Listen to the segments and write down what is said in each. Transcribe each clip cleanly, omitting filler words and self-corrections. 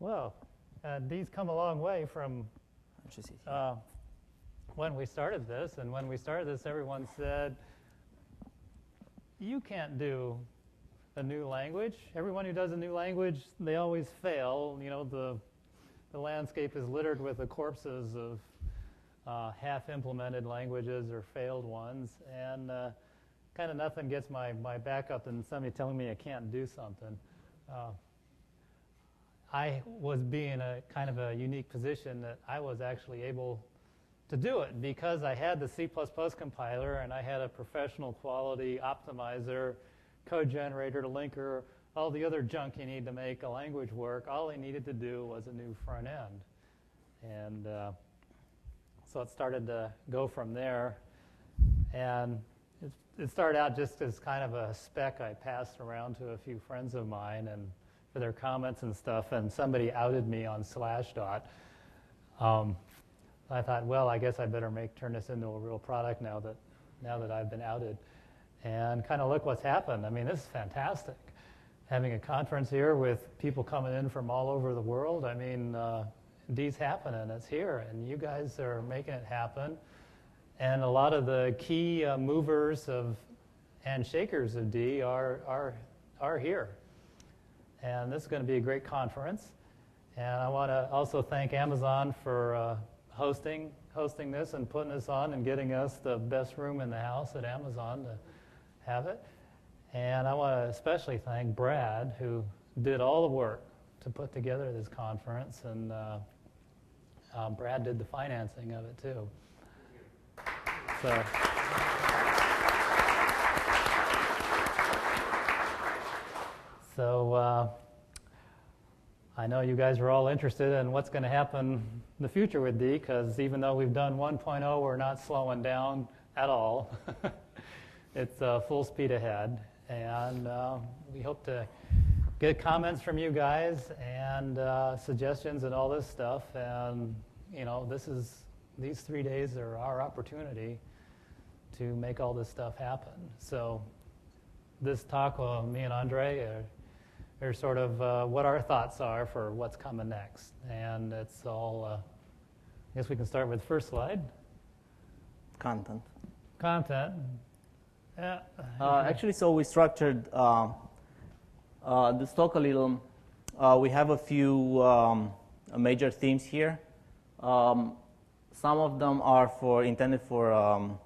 Well, D's come a long way from when we started this. And when we started this, everyone said, you can't do a new language. Everyone who does a new language, they always fail. You know, the landscape is littered with the corpses of half-implemented languages or failed ones. And kind of nothing gets my back up than somebody telling me I can't do something. I was being a kind of a unique position that I was actually able to do it because I had the C++ compiler and I had a professional quality optimizer, code generator, linker, all the other junk you need to make a language work. All I needed to do was a new front end. And so it started to go from there. And it started out just as kind of a spec I passed around to a few friends of mine and for their comments and stuff, and somebody outed me on Slashdot. I thought, well, I guess I better turn this into a real product now that I've been outed. And kind of look what's happened. I mean, this is fantastic. Having a conference here with people coming in from all over the world. I mean, D's happening. It's here, and you guys are making it happen. And a lot of the key movers and shakers of D are here. And this is going to be a great conference. And I want to also thank Amazon for hosting this and putting this on and getting us the best room in the house at Amazon to have it. And I want to especially thank Brad, who did all the work to put together this conference. And Brad did the financing of it, too. So I know you guys are all interested in what's going to happen in the future with D, because even though we've done 1.0, we're not slowing down at all. It's full speed ahead. And we hope to get comments from you guys and suggestions and all this stuff. And, you know, these 3 days are our opportunity to make all this stuff happen. So this talk, me and Andrei are sort of what our thoughts are for what's coming next. And it's all, I guess we can start with the first slide. Content. Yeah. Actually, so we structured this talk a little. We have a few major themes here. Some of them are intended for,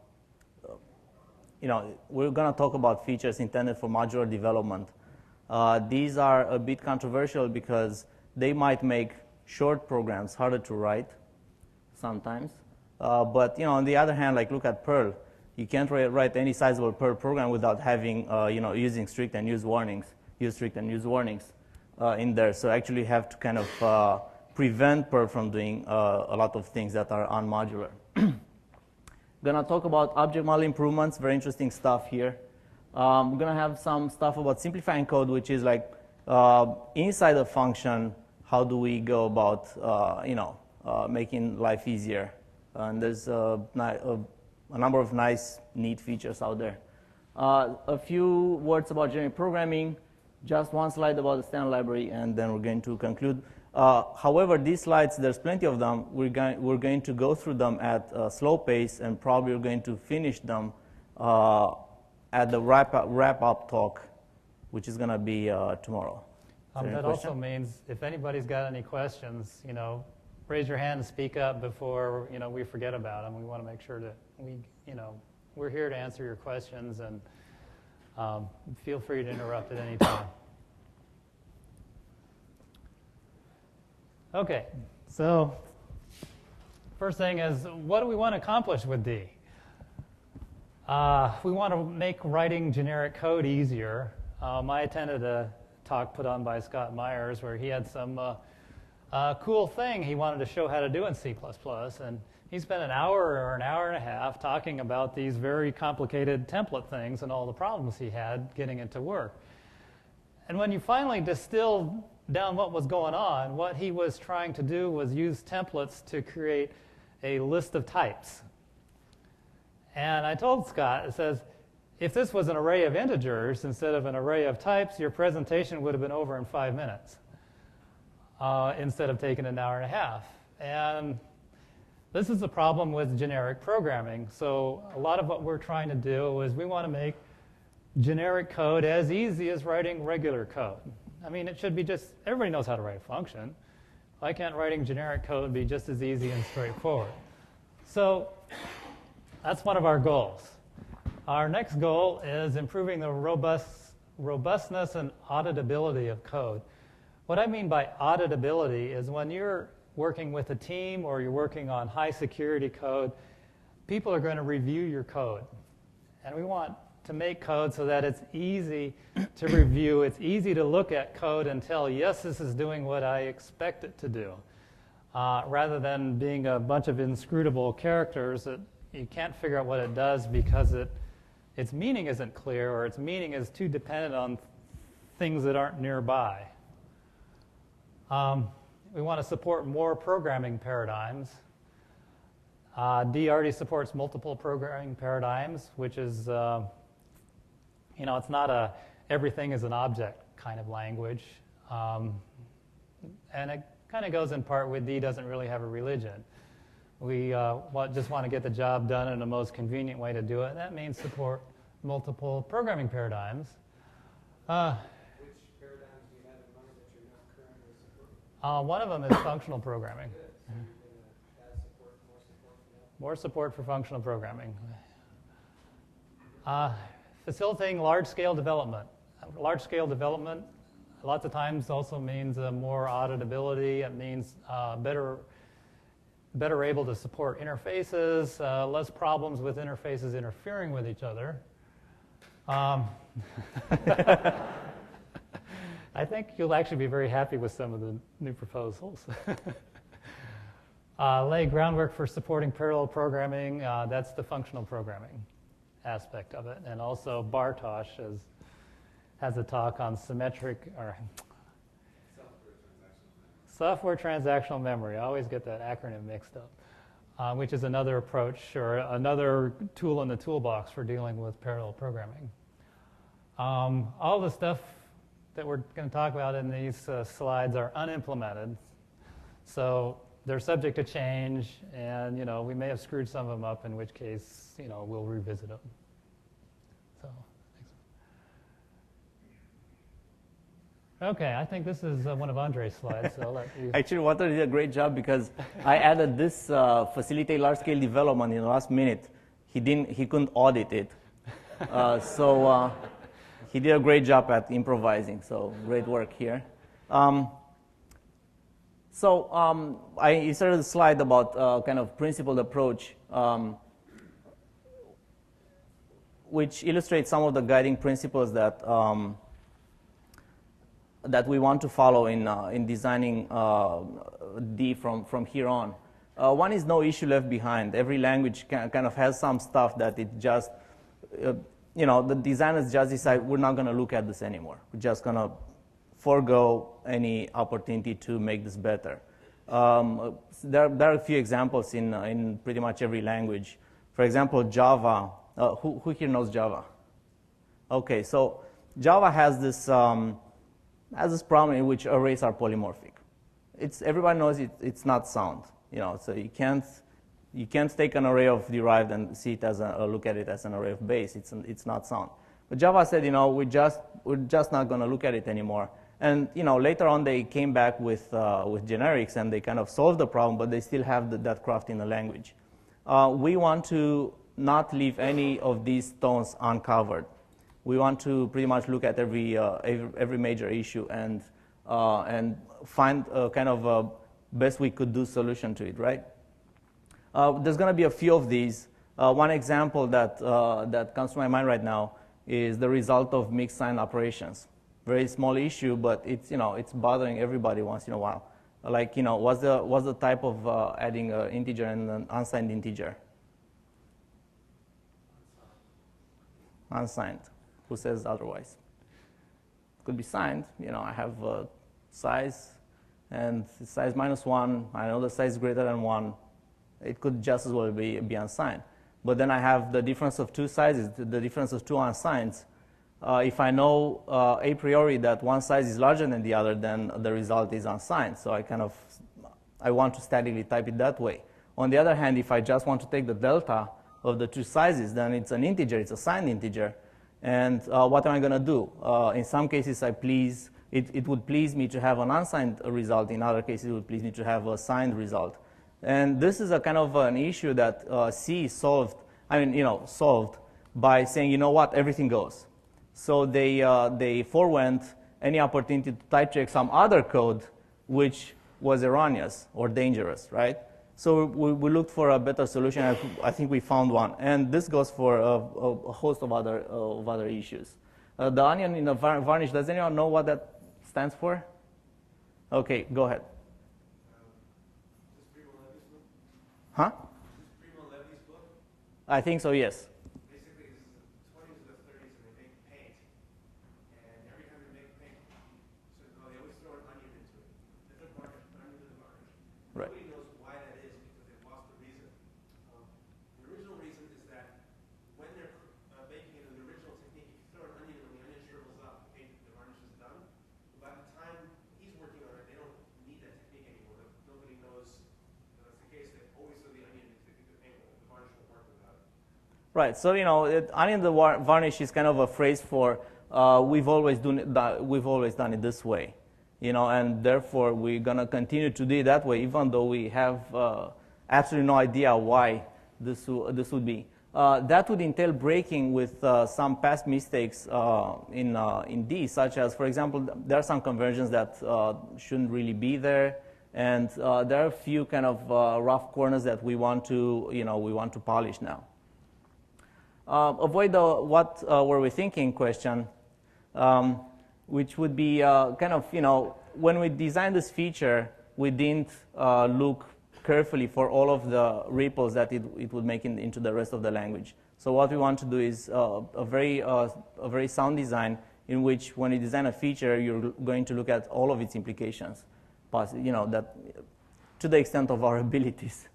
we're going to talk about features intended for modular development. These are a bit controversial because they might make short programs harder to write sometimes. But on the other hand, like look at Perl. You can't write any sizable Perl program without having, using strict and use warnings in there. So actually you have to kind of prevent Perl from doing a lot of things that are unmodular. Gonna talk about object model improvements, very interesting stuff here. We're gonna have some stuff about simplifying code, which is like inside a function, how do we go about, making life easier? And there's a number of nice, neat features out there. A few words about generic programming, just one slide about the standard library, and then we're going to conclude. However, these slides, there's plenty of them. We're going to go through them at a slow pace, and probably we're going to finish them at the wrap-up talk, which is going to be tomorrow. That also means if anybody's got any questions, raise your hand and speak up before we forget about them. We want to make sure that we're here to answer your questions, and feel free to interrupt at any time. Okay, so first thing is, what do we want to accomplish with D? We want to make writing generic code easier. I attended a talk put on by Scott Myers where he had some cool thing he wanted to show how to do in C++, and he spent an hour or an hour and a half talking about these very complicated template things and all the problems he had getting it to work. And when you finally distilled down what was going on, what he was trying to do was use templates to create a list of types. And I told Scott, it says, if this was an array of integers instead of an array of types, your presentation would have been over in 5 minutes. instead of taking an hour and a half. And this is a problem with generic programming. So a lot of what we're trying to do is we want to make generic code as easy as writing regular code. I mean, it should be just, everybody knows how to write a function. Why can't writing generic code be just as easy and straightforward? So that's one of our goals. Our next goal is improving the robustness and auditability of code. What I mean by auditability is when you're working with a team or you're working on high security code, people are going to review your code. And we want to make code so that it's easy to review. It's easy to look at code and tell, yes, this is doing what I expect it to do, rather than being a bunch of inscrutable characters that you can't figure out what it does because its meaning isn't clear or its meaning is too dependent on things that aren't nearby. We want to support more programming paradigms. D already supports multiple programming paradigms, which is it's not a everything is an object kind of language. And it kind of goes in part with D doesn't really have a religion. We just want to get the job done in the most convenient way to do it. That means support multiple programming paradigms. Which paradigms do you have in mind that you're not currently supporting? One of them is functional programming. Good. So you're going to add support, more support for that? More support for functional programming. Facilitating large-scale development. Large-scale development lots of times also means more auditability. It means better able to support interfaces, less problems with interfaces interfering with each other. I think you'll actually be very happy with some of the new proposals. Lay groundwork for supporting parallel programming. That's the functional programming aspect of it. And also Bartosz has a talk on software transactional memory. I always get that acronym mixed up, which is another approach or another tool in the toolbox for dealing with parallel programming. All the stuff that we're going to talk about in these slides are unimplemented. So they're subject to change, and we may have screwed some of them up, in which case we'll revisit them. So, okay, I think this is one of Andrei's slides. So I'll let you. Actually, Walter did a great job because I added this facilitate large-scale development in the last minute. He couldn't audit it, so he did a great job at improvising. So great work here. I inserted a slide about kind of principled approach, which illustrates some of the guiding principles that we want to follow in designing D from here on. One is no issue left behind. Every language kind of has some stuff that it just, the designers just decide we're not going to look at this anymore. We're just going to forego any opportunity to make this better. There are a few examples in pretty much every language. For example, Java. Who here knows Java? Okay, so Java has this problem in which arrays are polymorphic. Everybody knows it's not sound. So you can't take an array of derived and see it as look at it as an array of base. It's not sound. But Java said, we're just not going to look at it anymore. And later on they came back with generics and they kind of solved the problem, but they still have that craft in the language. We want to not leave any of these stones uncovered. We want to pretty much look at every major issue and find kind of a best we could do solution to it, right? There's going to be a few of these. One example that comes to my mind right now is the result of mixed sign operations. Very small issue, but it's bothering everybody once in a while. Like what's the type of adding an integer and an unsigned integer? Unsigned. Who says otherwise? Could be signed. I have size, and size -1. I know the size is greater than 1. It could just as well be unsigned. But then I have the difference of two sizes, the difference of two unsigns. If I know a priori that one size is larger than the other, then the result is unsigned. So I want to statically type it that way. On the other hand, if I just want to take the delta of the two sizes, then it's an integer, it's a signed integer. And what am I going to do? In some cases, it would please me to have an unsigned result. In other cases, it would please me to have a signed result. And this is a kind of an issue that C solved by saying, you know what, everything goes. So they forewent any opportunity to type check some other code which was erroneous or dangerous, right? So we looked for a better solution. I think we found one. And this goes for a host of other issues. The onion in the varnish, does anyone know what that stands for? Okay, go ahead. Huh? I think so, yes. Basically, this is the 20s and the 30s, and they make paint. And every time they make paint, so they always throw an onion into it. They throw an onion into the varnish. Right. Nobody knows why that is because they've lost the reason. The original reason is that when they're making it in the original technique, if you throw an onion and the onion shrivels up, the varnish is done. But by the time he's working on it, they don't need that technique anymore. Nobody knows that's the case. They always throw the onion into the paint. The varnish will work without it. Right. So onion the varnish is kind of a phrase for we've always done it this way, and therefore we're gonna continue to do it that way, even though we have absolutely no idea why this would be. That would entail breaking with some past mistakes in D, such as, for example, there are some conversions that shouldn't really be there, and there are a few kind of rough corners that we want to polish now. Avoid the what were we thinking question, which would be kind of, when we designed this feature, we didn't look carefully for all of the ripples that it would make into the rest of the language. So what we want to do is a very sound design in which when you design a feature, you're going to look at all of its implications, that to the extent of our abilities.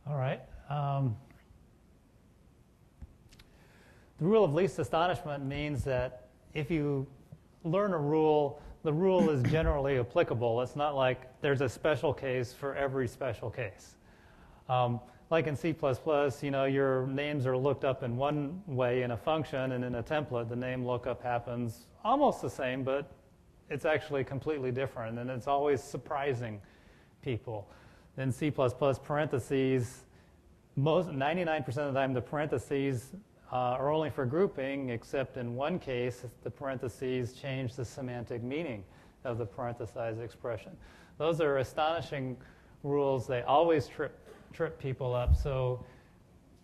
All right. The rule of least astonishment means that if you learn a rule, the rule is generally applicable. It's not like there's a special case for every special case. Like in C++, your names are looked up in one way in a function, and in a template, the name lookup happens almost the same, but it's actually completely different, and it's always surprising people. In C++, parentheses, 99% of the time, the parentheses are only for grouping, except in one case, the parentheses change the semantic meaning of the parenthesized expression. Those are astonishing rules. They always trip people up. So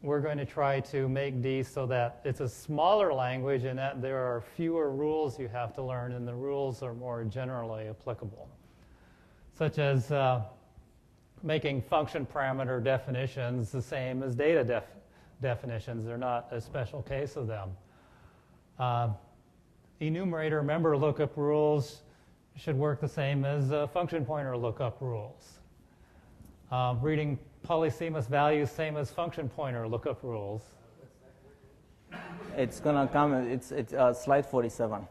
we're going to try to make D so that it's a smaller language and that there are fewer rules you have to learn, and the rules are more generally applicable, such as making function parameter definitions the same as data definitions. They're not a special case of them. Enumerator member lookup rules should work the same as function pointer lookup rules. Reading polysemous values, same as function pointer lookup rules. It's going to come, it's slide 47.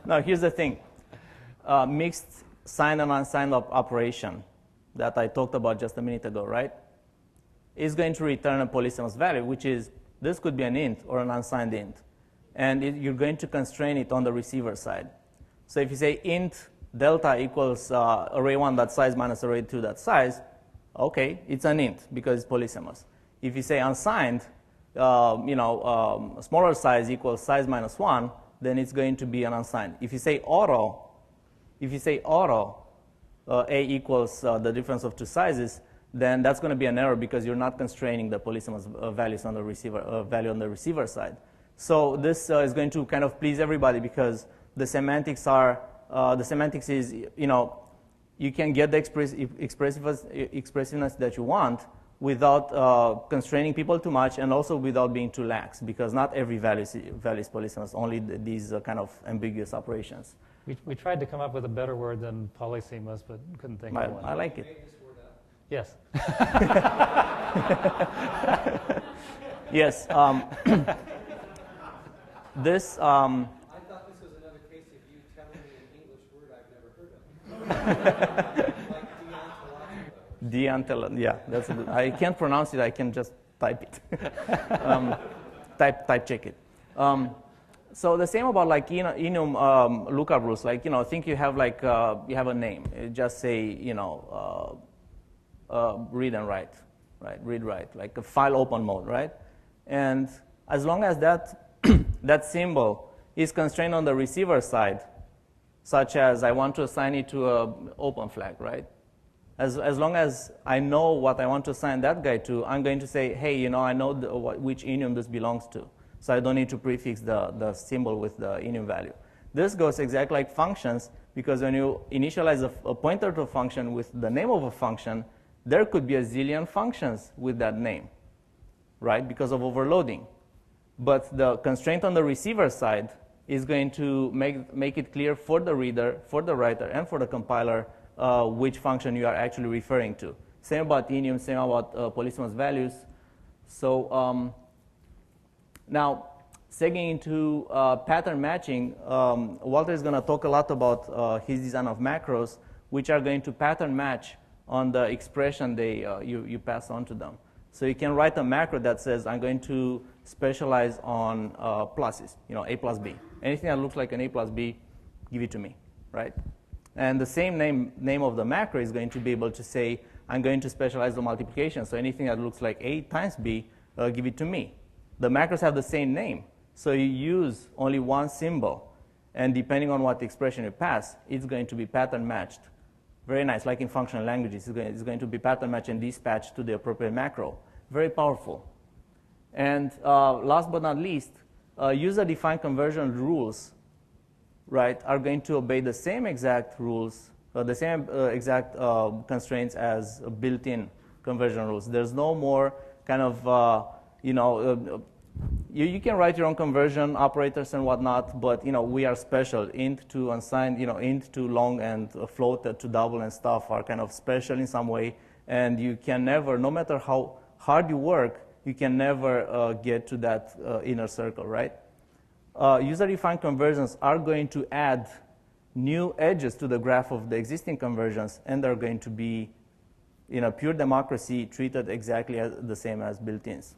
Now, here's the thing. Mixed signed and unsigned operation that I talked about just a minute ago, right, is going to return a polysemous value, which is, this could be an int or an unsigned int. And you're going to constrain it on the receiver side. So if you say int delta equals array1.size minus array2.size, okay, it's an int because it's polysemous. If you say unsigned, smaller size equals size minus 1, then it's going to be an unsigned. If you say auto, a equals the difference of two sizes, then that's going to be an error because you're not constraining the polysemous values on the receiver value on the receiver side. So this is going to kind of please everybody because the semantics is, you can get the expressiveness that you want without constraining people too much, and also without being too lax, because not every value is polysemous, only these kind of ambiguous operations. We tried to come up with a better word than polysemous, but couldn't think of one. I like it. Yes. Yes. This. I thought this was another case of you telling me an English word I've never heard of. Like deontological. Yeah, that's a good. I can't pronounce it. I can just type it. Type check it. So the same about like enum lookup rules. Like think you have like you have a name. Just say read and write, right? Read write, like a file open mode, right? And as long as that that symbol is constrained on the receiver side, such as I want to assign it to a open flag, right? As long as I know what I want to assign that guy to, I'm going to say, hey, I know which enum this belongs to. So I don't need to prefix the symbol with the enum value. This goes exactly like functions, because when you initialize a pointer to a function with the name of a function, there could be a zillion functions with that name, right, because of overloading. But the constraint on the receiver side is going to make it clear for the reader, for the writer, and for the compiler which function you are actually referring to. Same about enum, same about policeman's values. So now, segueing into pattern matching, Walter is going to talk a lot about his design of macros, which are going to pattern match on the expression you pass on to them. So you can write a macro that says, I'm going to specialize on pluses, A plus B. Anything that looks like an A plus B, give it to me, right? And the same name of the macro is going to be able to say, I'm going to specialize on multiplication. So anything that looks like A times B, give it to me. The macros have the same name. So you use only one symbol. And depending on what expression you pass, it's going to be pattern matched. Very nice, like in functional languages, it's going to be pattern matched and dispatched to the appropriate macro. Very powerful. And last but not least, user-defined conversion rules, right, are going to obey the same exact rules, the same exact constraints as built-in conversion rules. There's no more kind of, you can write your own conversion operators and whatnot, but we are special. Int to unsigned, int to long and float to double and stuff are kind of special in some way, and you can never, no matter how hard you work, you can never get to that inner circle, right? User-defined conversions are going to add new edges to the graph of the existing conversions, and they're going to be, pure democracy treated exactly as the same as built-ins.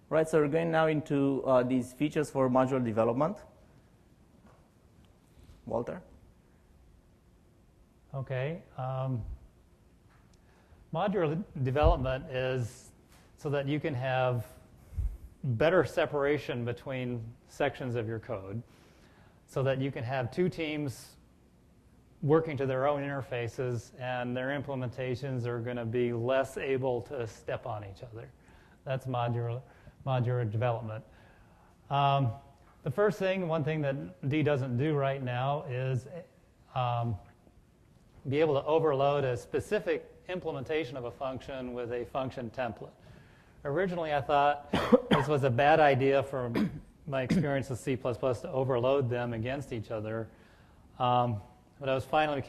Right, so we're going now into these features for modular development. Walter? Okay. Modular development is so that you can have better separation between sections of your code, so that you can have two teams working to their own interfaces, and their implementations are going to be less able to step on each other. That's modular development. The first thing, one thing that D doesn't do right now is be able to overload a specific implementation of a function with a function template. Originally, I thought this was a bad idea from my experience with C++ to overload them against each other. But I was finally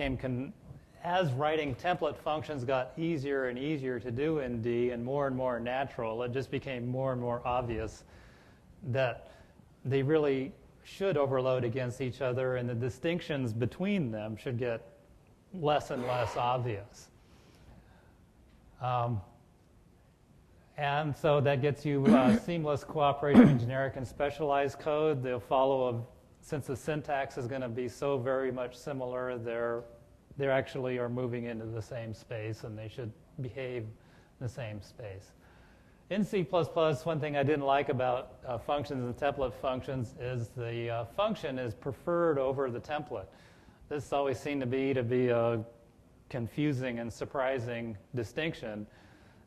as writing template functions got easier and easier to do in D and more natural, it just became more and more obvious that they really should overload against each other, and the distinctions between them should get less and less obvious. And so that gets you seamless cooperation in generic and specialized code. They'll follow since the syntax is going to be so very much similar, they actually are moving into the same space, and they should behave in the same space. In C++, one thing I didn't like about functions and template functions is the function is preferred over the template. This always seemed to be a confusing and surprising distinction,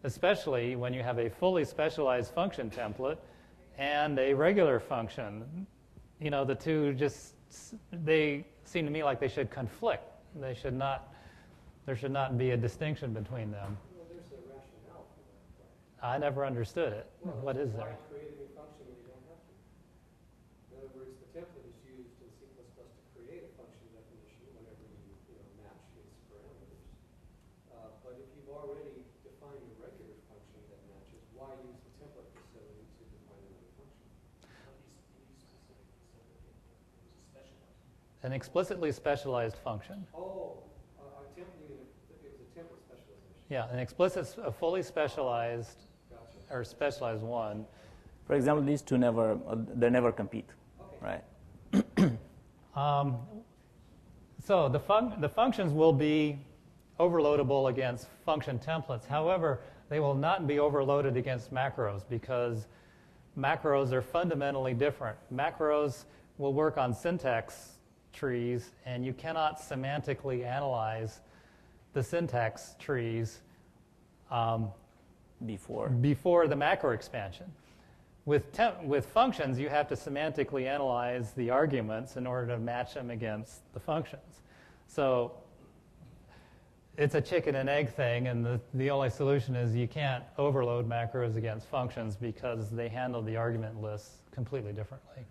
especially when you have a fully specialized function template and a regular function. The two they seem to me like they should conflict. There should not be a distinction between them. Well, there's a rationale for that. I never understood it. What is there? Why create a new function when you don't have to? In other words, the template is used in C++ to create a function definition whenever you match its parameters. And then you create a new function when you don't have to. Why create a new function when you don't have to? In other words, the template is used in C++ to create a function definition whenever you match its parameters. And then you create a new function when you don't have to. In other words, the template is used in C++ to create a function definition whenever you match its parameters. an explicitly specialized function. Oh, it was a template specialization. Yeah, an explicit, a fully specialized, Gotcha. or specialized one. For example, these two they never compete, Okay. right? So the functions will be overloadable against function templates. However, they will not be overloaded against macros because macros are fundamentally different. Macros will work on syntax trees, and you cannot semantically analyze the syntax trees before the macro expansion. With functions, you have to semantically analyze the arguments in order to match them against the functions. So it's a chicken and egg thing, and the only solution is you can't overload macros against functions because they handle the argument lists completely differently.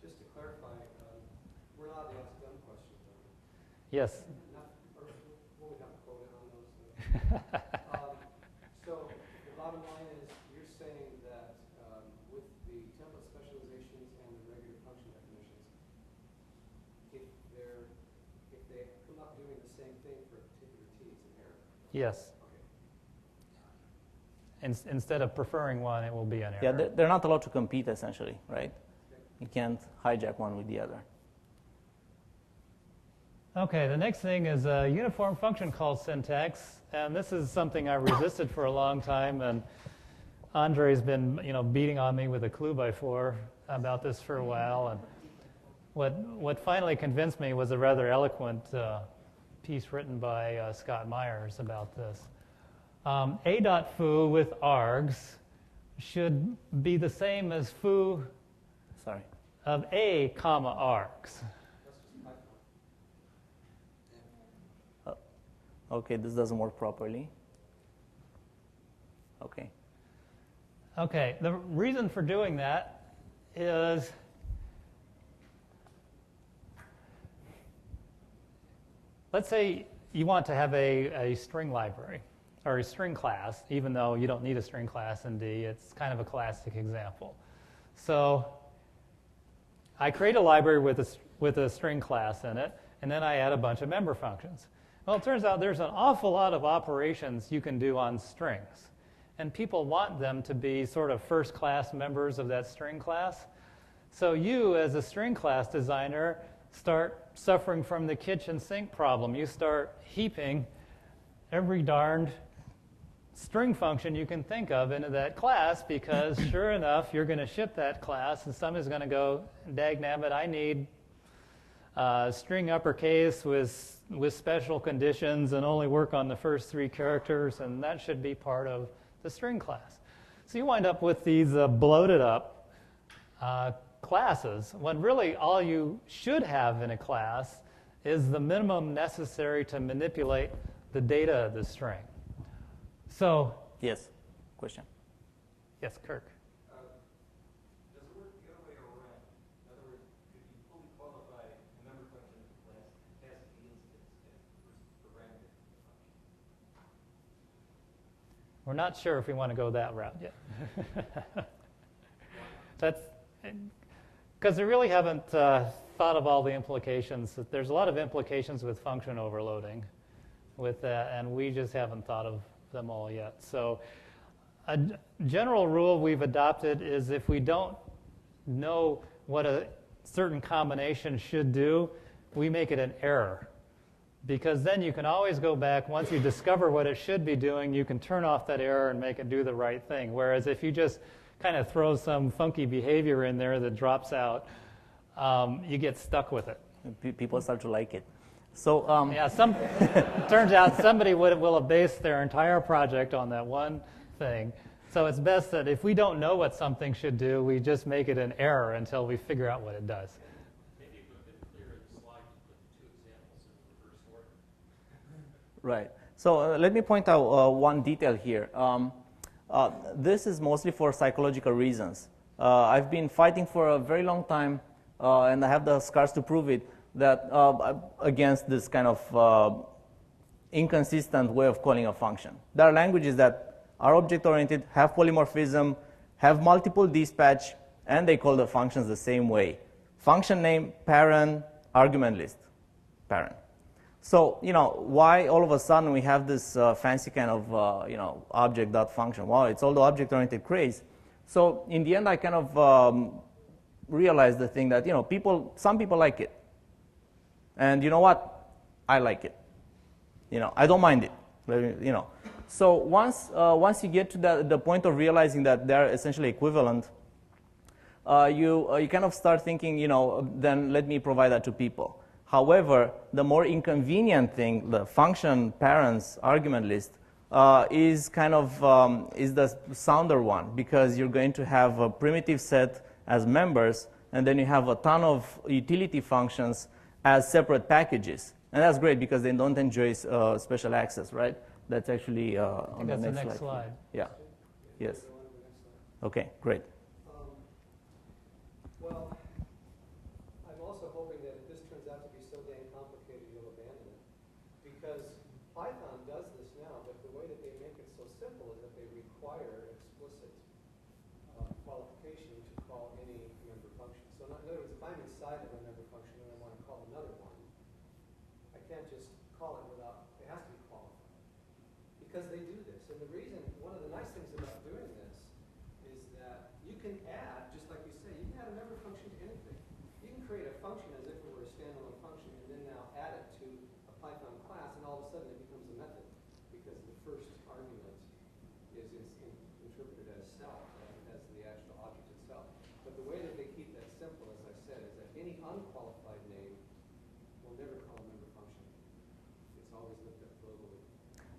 Just to clarify, we're allowed to ask dumb questions, though. Yes? We'll have a quote on those. So the bottom line is you're saying that with the template specializations and the regular function definitions, if they come up doing the same thing for a particular T, it's an error. Yes. Okay. Instead of preferring one, it will be an error. Yeah, they're not allowed to compete, essentially, right? You can't hijack one with the other. Okay, the next thing is a uniform function call syntax, and this is something I resisted for a long time, and Andrei's been, beating on me with a clue by 4 about this for a while, and what finally convinced me was a rather eloquent piece written by Scott Myers about this. A.foo with args should be the same as foo of A, comma, args. Okay, this doesn't work properly. Okay. Okay, the reason for doing that is let's say you want to have a string library or a string class, even though you don't need a string class in D. It's kind of a classic example. So I create a library with a string class in it, and then I add a bunch of member functions. Well, it turns out there's an awful lot of operations you can do on strings. And people want them to be sort of first-class members of that string class. So you, as a string class designer, start suffering from the kitchen sink problem. You start heaping every darned string function you can think of into that class because, sure enough, you're going to ship that class, and somebody's going to go, dagnabbit, I need string uppercase with special conditions and only work on the first 3 characters, and that should be part of the string class. So you wind up with these bloated up classes, when really all you should have in a class is the minimum necessary to manipulate the data of the string. So, yes, question. Yes, Kirk. Does it work the other way around? In other words, could you fully qualify a member function of the class as the instance and parameter of the function? We're not sure if we want to go that route yet. That's because we really haven't thought of all the implications. There's a lot of implications with function overloading with that, and we just haven't thought of them all yet. So a general rule we've adopted is if we don't know what a certain combination should do, we make it an error. Because then you can always go back, once you discover what it should be doing, you can turn off that error and make it do the right thing. Whereas if you just kind of throw some funky behavior in there that drops out, you get stuck with it. People start to like it. So yeah, turns out somebody will have based their entire project on that one thing. So it's best that if we don't know what something should do, we just make it an error until we figure out what it does. Maybe it would have been clearer in the slide to put 2 examples in reverse order. Right. So let me point out one detail here. This is mostly for psychological reasons. I've been fighting for a very long time, and I have the scars to prove it, that against this kind of inconsistent way of calling a function. There are languages that are object-oriented, have polymorphism, have multiple dispatch, and they call the functions the same way. Function name, parent, argument list parent. So, why all of a sudden we have this fancy kind of, object.function? Wow, it's all the object-oriented craze. So in the end, I kind of realized the thing that, some people like it. And you know what? I like it. I don't mind it. So once you get to the point of realizing that they're essentially equivalent, you kind of start thinking, then let me provide that to people. However, the more inconvenient thing, the function parents argument list, is kind of is the sounder one, because you're going to have a primitive set as members, and then you have a ton of utility functions as separate packages. And that's great because they don't enjoy special access, right? That's actually on the next slide. Yeah. Yes. Okay, great. Well, I'm also hoping that if this turns out to be so dang complicated, you'll abandon it. Because Python does this now, but the way that they make it so simple is that they require explicit qualification to call any member function. So in other words, if I'm inside of a member function and I want to call another one, I can't just call it without, it has to be qualified. Because they do this. And the reason, one of the nice things about doing this is that you can add, just like you say, you can add a member function to anything. You can create a function as if it were a standalone function and then now add it to a Python class, and all of a sudden it becomes a method because the first argument is interpreted as self, as the actual object itself. But the way that they keep that simple, as I said, is that any unqualified name will never call a member function. It's always looked at globally.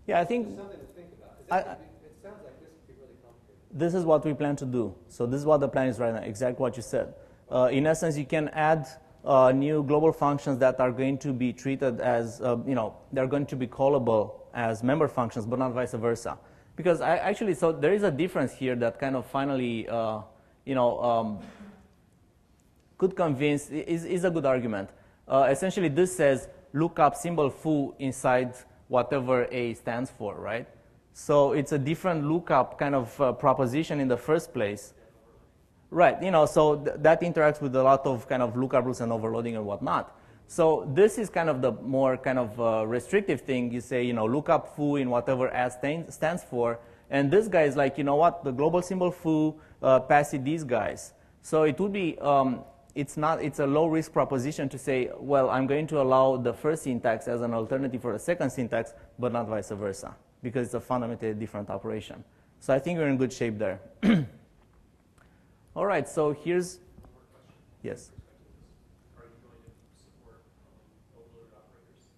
Yeah, I think It's something to think about. It sounds like this could be really complicated. this is what we plan to do. So this is what the plan is right now, exactly what you said. In essence, you can add new global functions that are going to be treated as, they're going to be callable as member functions, but not vice versa. Because so there is a difference here that kind of finally, could convince, is a good argument. Essentially, this says look up symbol foo inside whatever A stands for, right? So it's a different lookup kind of proposition in the first place. Right, so that interacts with a lot of kind of lookup rules and overloading and whatnot. So this is kind of the more kind of restrictive thing. You say, lookup foo in whatever as stands for. And this guy is like, what, the global symbol foo, pass it these guys. So it would be, it's a low risk proposition to say, well, I'm going to allow the first syntax as an alternative for the second syntax, but not vice versa, because it's a fundamentally different operation. So I think we're in good shape there. All right, so here's, yes. Are you going to support overloaded operators?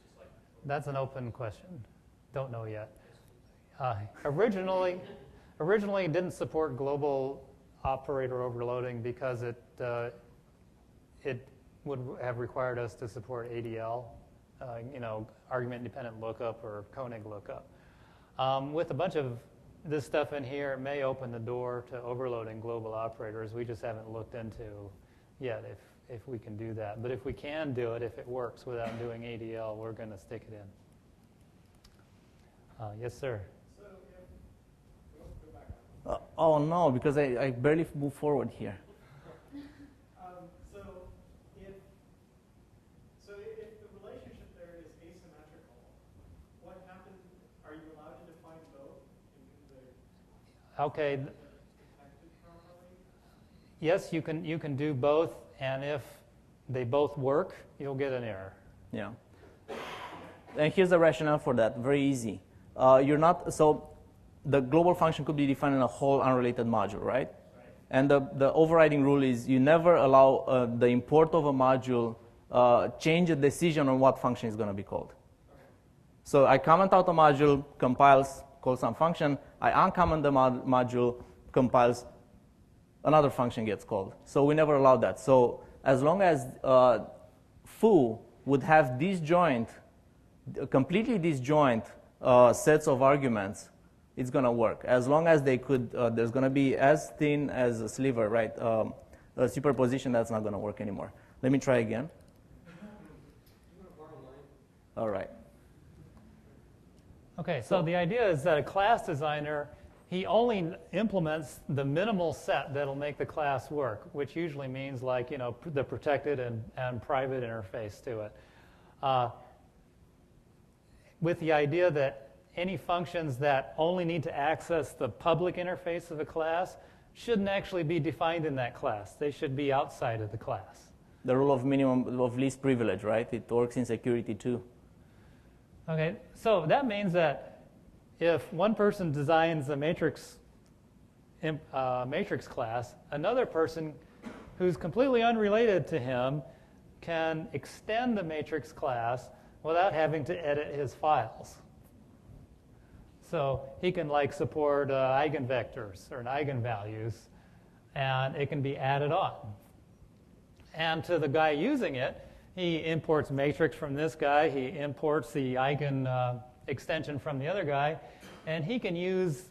Just like That's an open question. Don't know yet. Originally it didn't support global operator overloading because it would have required us to support ADL, argument-independent lookup or Koenig lookup. With a bunch of this stuff in here, it may open the door to overloading global operators. We just haven't looked into yet if we can do that. But if we can do it, if it works without doing ADL, we're going to stick it in. Yes, sir. So go back. Oh no, because I barely move forward here. So if the relationship there is asymmetrical, what happens? Are you allowed to define both? Okay. Yes, you can do both, and if they both work, you'll get an error. Yeah. And here's the rationale for that. Very easy. So the global function could be defined in a whole unrelated module, right? And the overriding rule is you never allow the import of a module change a decision on what function is going to be called. So I comment out a module, compiles, calls some function. I uncomment the module, compiles, another function gets called. So we never allow that. So as long as foo would have disjoint, completely disjoint sets of arguments, it's going to work. As long as they could, there's going to be as thin as a sliver, right? A superposition, that's not going to work anymore. Let me try again. All right. Okay, so the idea is that a class designer he only implements the minimal set that'll make the class work, which usually means like, you know, the protected and private interface to it. With the idea that any functions that only need to access the public interface of a class shouldn't actually be defined in that class. They should be outside of the class. The rule of least privilege, right? It works in security too. Okay, so that means that if one person designs a matrix class, another person who's completely unrelated to him can extend the matrix class without having to edit his files. So he can like support eigenvectors or eigenvalues, and it can be added on. And to the guy using it, he imports matrix from this guy, he imports the eigen extension from the other guy, and he can use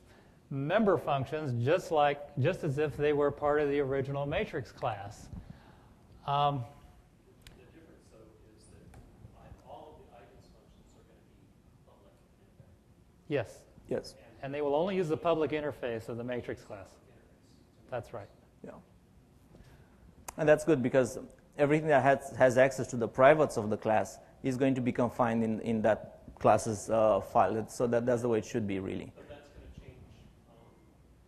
member functions just as if they were part of the original matrix class. The difference, though, is that all of the eigens functions are going to be public in effect. Yes. Yes. And they will only use the public interface of the matrix class. That's right. Yeah. And that's good because everything that has access to the privates of the class is going to be confined in that class's file. So that's the way it should be, really. But that's going to change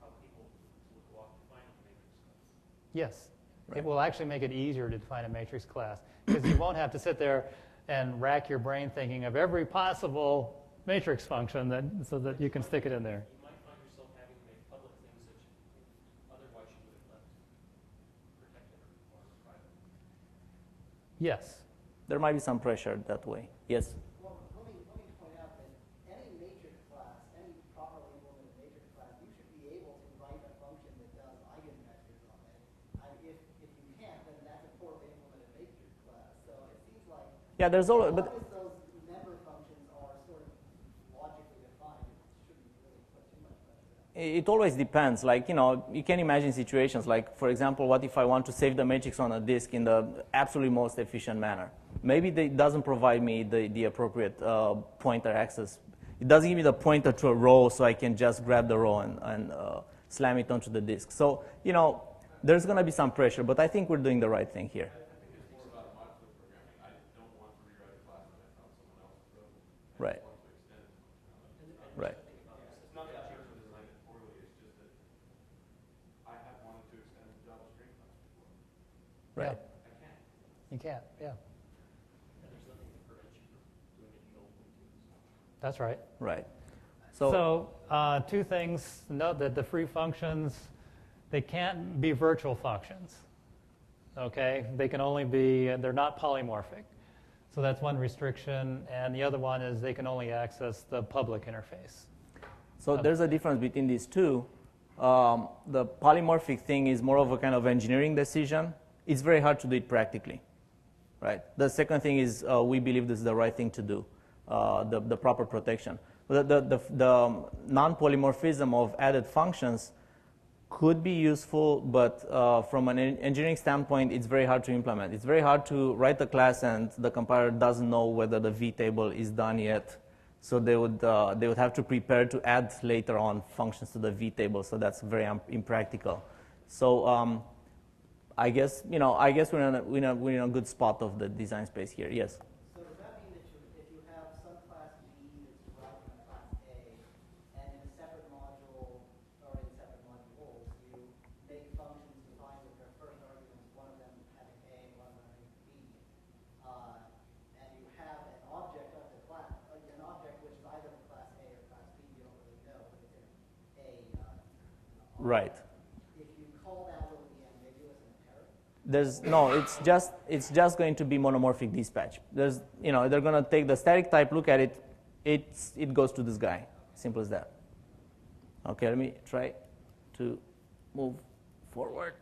how people would walk to find a matrix class. Yes. Right. It will actually make it easier to define a matrix class because you won't have to sit there and rack your brain thinking of every possible matrix function so that you can stick it in there. You might find yourself having to make public things that otherwise you would have left protected or private. Yes. There might be some pressure that way. Yes? Well, let me point out that any matrix class, any properly implemented matrix class, you should be able to write a function that does eigenvectors on it. If you can't, then that's a poorly implemented matrix class. So it seems like Yeah, there's always, as but long as those member functions are sort of logically defined, it shouldn't really put too much pressure on it. it always depends. Like, you know, you can imagine situations like, for example, what if I want to save the matrix on a disk in the absolutely most efficient manner? Maybe it doesn't provide me the appropriate pointer access. It doesn't give me the pointer to a row so I can just grab the row and slam it onto the disk. So, you know, there's going to be some pressure, but I think we're doing the right thing here. I think it's more about modular programming. I don't want to rewrite a class that I found someone else wrote. Right. I want to extend it. Right. It's not that I chose to design it poorly. It's just that I have wanted to extend the Java string class before. Right. I can't. You can't. Yeah. And there's nothing to prevent you from doing it the old way too. That's right. Right. So two things. Note that the free functions, they can't be virtual functions. Okay? They can only be, they're not polymorphic. So that's one restriction. And the other one is they can only access the public interface. So there's a difference between these two. The polymorphic thing is more of a kind of engineering decision. It's very hard to do it practically. Right? The second thing is we believe this is the right thing to do, the proper protection. The non-polymorphism of added functions could be useful, but from an engineering standpoint, it's very hard to implement. It's very hard to write a class and the compiler doesn't know whether the V table is done yet. So they would have to prepare to add later on functions to the V table. So that's very impractical. So I guess we're in a good spot of the design space here. Yes. So does that mean that if you have some class B that's derived from class A, and in a separate module or in separate modules, you make functions defined with their first arguments, one of them having A and one of them having B, and you have an object of the class, an object which is either from class A or class B, you don't really know, but it's in A. Right. If you call that, will it be ambiguous and error? It's just going to be monomorphic dispatch. They're going to take the static type, look at it, it goes to this guy. Simple as that. Okay, let me try to move forward.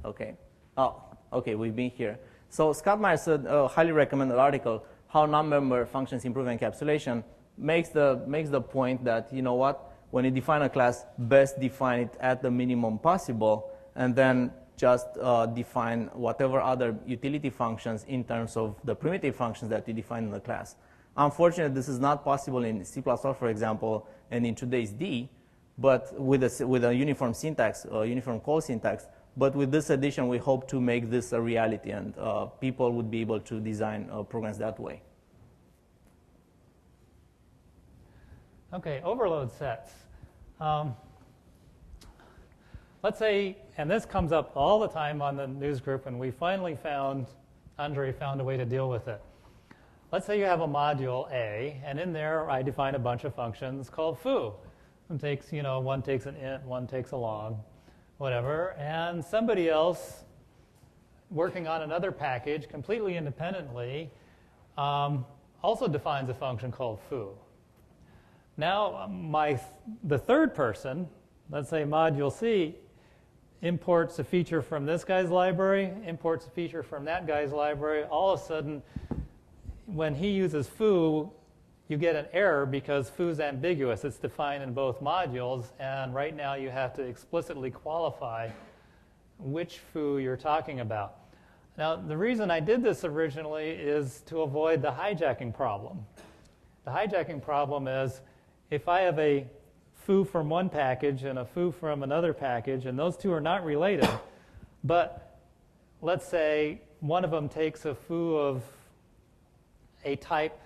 Okay. Oh, okay, we've been here. So Scott Meyer said, highly recommended article, How Non-Member Functions Improve Encapsulation, makes the point that, you know what, when you define a class, best define it at the minimum possible, and then just define whatever other utility functions in terms of the primitive functions that you define in the class. Unfortunately, this is not possible in C++, for example, and in today's D, but with a uniform syntax, uniform call syntax. But with this addition, we hope to make this a reality, and people would be able to design programs that way. Okay, overload sets. Let's say, and this comes up all the time on the news group, and we finally found, Andrei found a way to deal with it. Let's say you have a module A, and in there I define a bunch of functions called foo. One takes, one takes an int, one takes a long, whatever, and somebody else working on another package completely independently also defines a function called foo. Now the third person, let's say module C, imports a feature from this guy's library, imports a feature from that guy's library. All of a sudden, when he uses foo, you get an error because foo is ambiguous. It's defined in both modules, and right now you have to explicitly qualify which foo you're talking about. Now, the reason I did this originally is to avoid the hijacking problem. The hijacking problem is if I have a foo from one package and a foo from another package, and those two are not related, but let's say one of them takes a foo of a type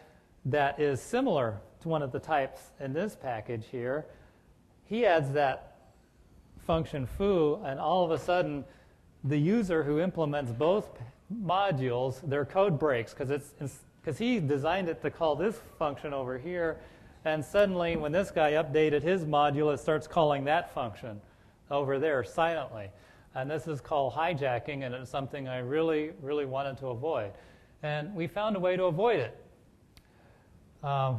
that is similar to one of the types in this package here, he adds that function foo, and all of a sudden the user who implements both modules, their code breaks because he designed it to call this function over here, and suddenly when this guy updated his module, it starts calling that function over there silently. And this is called hijacking, and it's something I really, really wanted to avoid. And we found a way to avoid it. I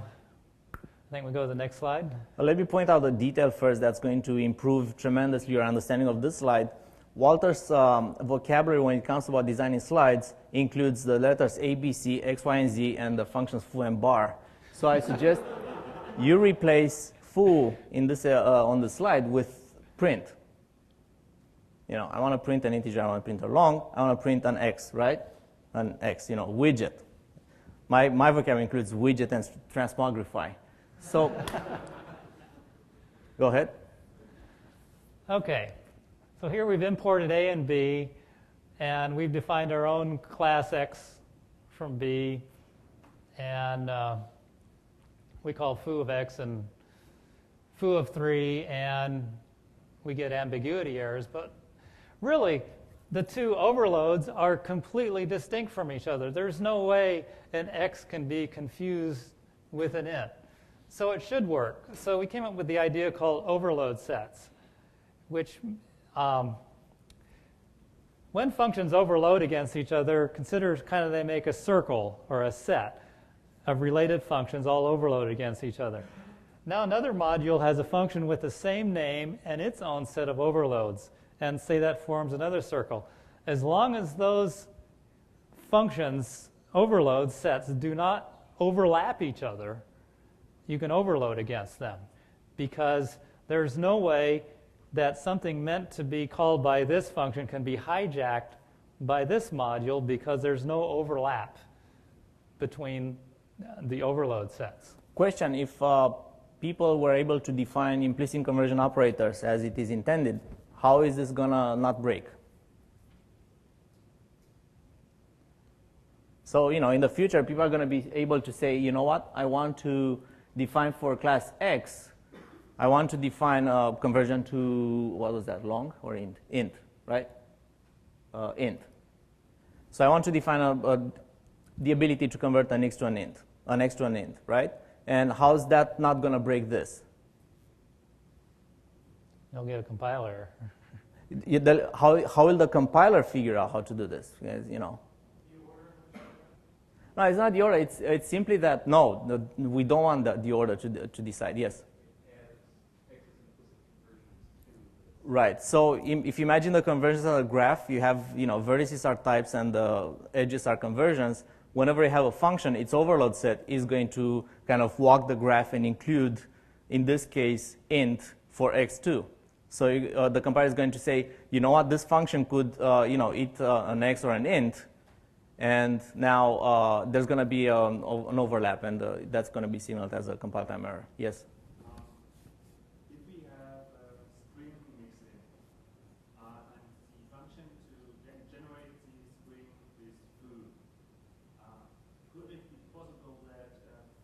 think we go to the next slide. Let me point out the detail first that's going to improve tremendously your understanding of this slide. Walter's vocabulary when it comes about designing slides includes the letters A, B, C, X, Y, and Z, and the functions foo and bar. So I suggest you replace foo in this, on the slide with print. I want to print an integer, I want to print a long, I want to print an X, right? An X, widget. My vocabulary includes widget and transmogrify. So, go ahead. Okay, so here we've imported A and B, and we've defined our own class X from B, and we call foo of X and foo of 3, and we get ambiguity errors. But really, the two overloads are completely distinct from each other. There's no way an X can be confused with an int. So it should work. So we came up with the idea called overload sets, which when functions overload against each other, consider kind of they make a circle or a set of related functions all overloaded against each other. Now another module has a function with the same name and its own set of overloads, and say that forms another circle. As long as those functions, overload sets, do not overlap each other, you can overload against them, because there's no way that something meant to be called by this function can be hijacked by this module, because there's no overlap between the overload sets. Question, if people were able to define implicit conversion operators as it is intended, how is this going to not break? So, in the future, people are going to be able to say, you know what, I want to define for class X, I want to define a conversion to, what was that, long or int? Int, right? Int. So I want to define the ability to convert an X to an int, right? And how's that not going to break this? You'll get a compiler. How will the compiler figure out how to do this? Because, No, it's not the order. It's simply that, no, we don't want the order to decide. Yes? Right. So if you imagine the conversions on a graph, you have, vertices are types and the edges are conversions. Whenever you have a function, its overload set is going to kind of walk the graph and include, in this case, int for x2. So the compiler is going to say, you know what, this function could, eat an x or an int, and now there's going to be an overlap, and that's going to be signaled as a compile time error. Yes? If we have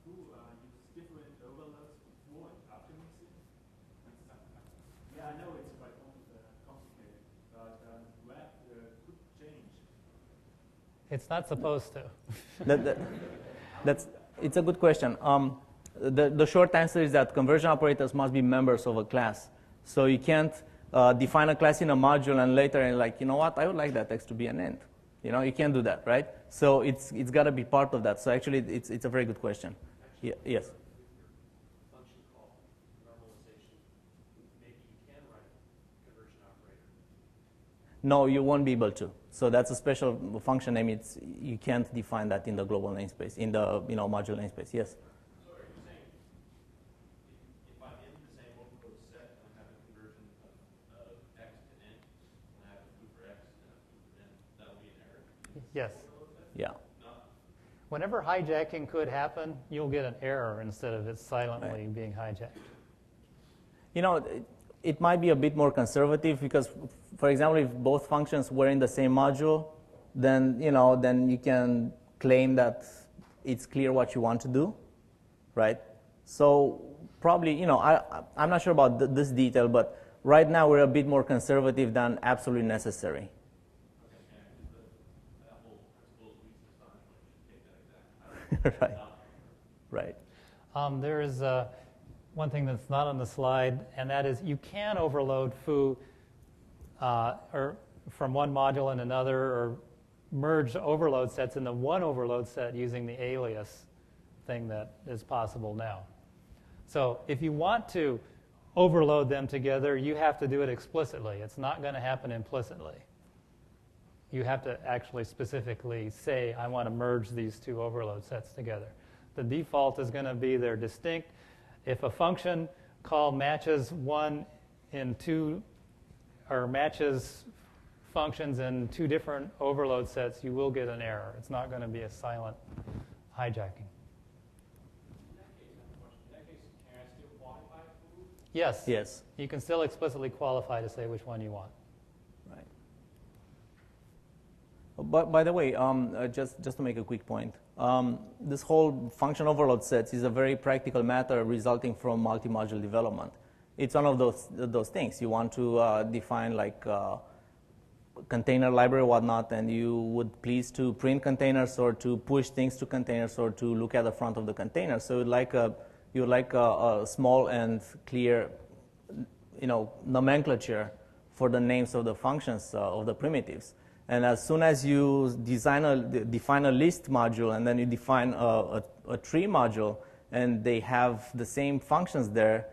who use different overloads before and after mixing? Yeah, I know it's quite complicated, but that could change. It's not supposed to. It's a good question. The short answer is that conversion operators must be members of a class. So you can't define a class in a module and later and like, you know what, I would like that text to be an int. You know, you can't do that, right? So it's got to be part of that. So actually, it's a very good question. Actually, Yes. Function call normalization. Maybe you can write a conversion operator. No, you won't be able to. So that's a special function name. You can't define that in the global namespace, in the module namespace. Yes. So are you saying if I'm in the same overload set and I have a conversion of x to int, and I have a foo for x and a foo for int, that will be an error? Yes. Yeah. No. Whenever hijacking could happen, you'll get an error instead of it silently being hijacked. You know, it might be a bit more conservative because, for example, if both functions were in the same module, then you can claim that it's clear what you want to do, right? So probably, I'm not sure about this detail, but right now we're a bit more conservative than absolutely necessary. Right. Right. There is one thing that's not on the slide, and that is you can overload foo or from one module in another, or merge overload sets into one overload set using the alias thing that is possible now. So if you want to overload them together, you have to do it explicitly. It's not going to happen implicitly. You have to actually specifically say, I want to merge these two overload sets together. The default is going to be they're distinct. If a function call matches one in two, or matches functions in two different overload sets, you will get an error. It's not going to be a silent hijacking. In that case, can I still qualify foo? Yes. Yes. You can still explicitly qualify to say which one you want. Right. But by the way, just to make a quick point, this whole function overload sets is a very practical matter resulting from multi-module development. It's one of those things. You want to define like container library or whatnot, and you would please to print containers or to push things to containers or to look at the front of the container. So you would like a small and clear, nomenclature for the names of the functions of the primitives. And as soon as you define a list module and then you define a tree module and they have the same functions there,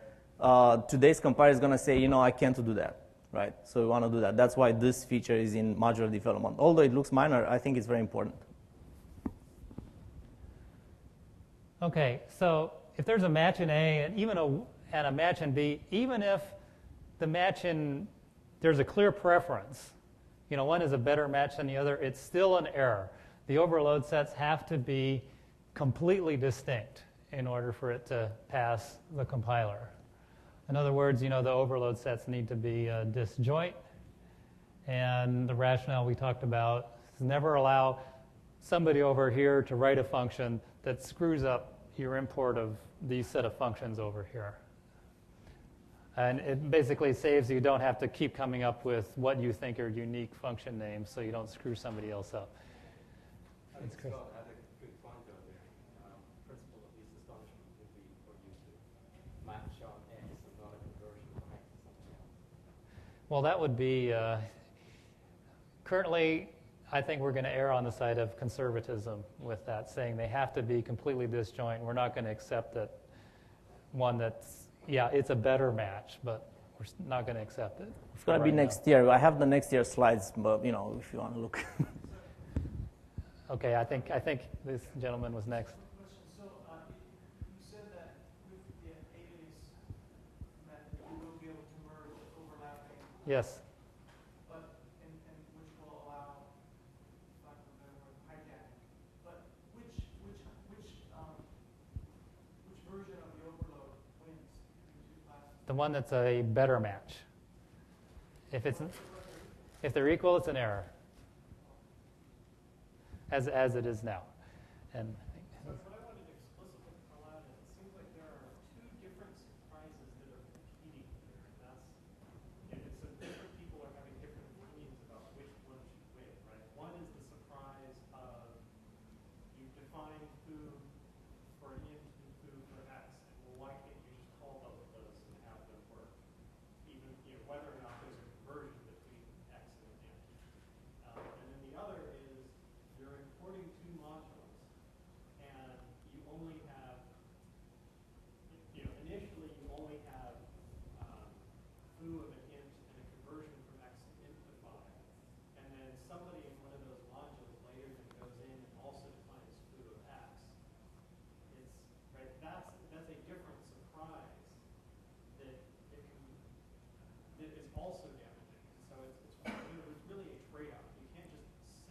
today's compiler is going to say, I can't do that, right? So we want to do that. That's why this feature is in modular development. Although it looks minor, I think it's very important. Okay, so if there's a match in A and a match in B, even if the match there's a clear preference, one is a better match than the other, it's still an error. The overload sets have to be completely distinct in order for it to pass the compiler. In other words, the overload sets need to be disjoint, and the rationale we talked about is never allow somebody over here to write a function that screws up your import of these set of functions over here. And it basically saves you don't have to keep coming up with what you think are unique function names so you don't screw somebody else up. I think Scott had a good point over there. Principle of least astonishment would be for you to match on X and not a conversion of X to something else. Well, that would be, currently, I think we're going to err on the side of conservatism with that, saying they have to be completely disjoint. We're not going to accept that one that's, it's a better match, but we're not going to accept it. It's going to be next year. I have the next year slides, but if you want to look. Okay, I think this gentleman was next. So you said that with the alias method, you will be able to merge overlapping. Yes. But and which will allow, for lack of a better word, hijacking. But which version of the overload wins between two classes? The one that's a better match. If they're equal, it's an error, as it is now. And But I wanted explicitly allow whether or not there's a conversion between X and int. And then the other is you're importing two modules, and you only have, initially you only have foo of an int and a conversion from X to int defined. And then somebody in one of those modules later then goes in and also defines foo of X. It's right. That's a different surprise that is also damaging. So it's really a trade-off. You can't just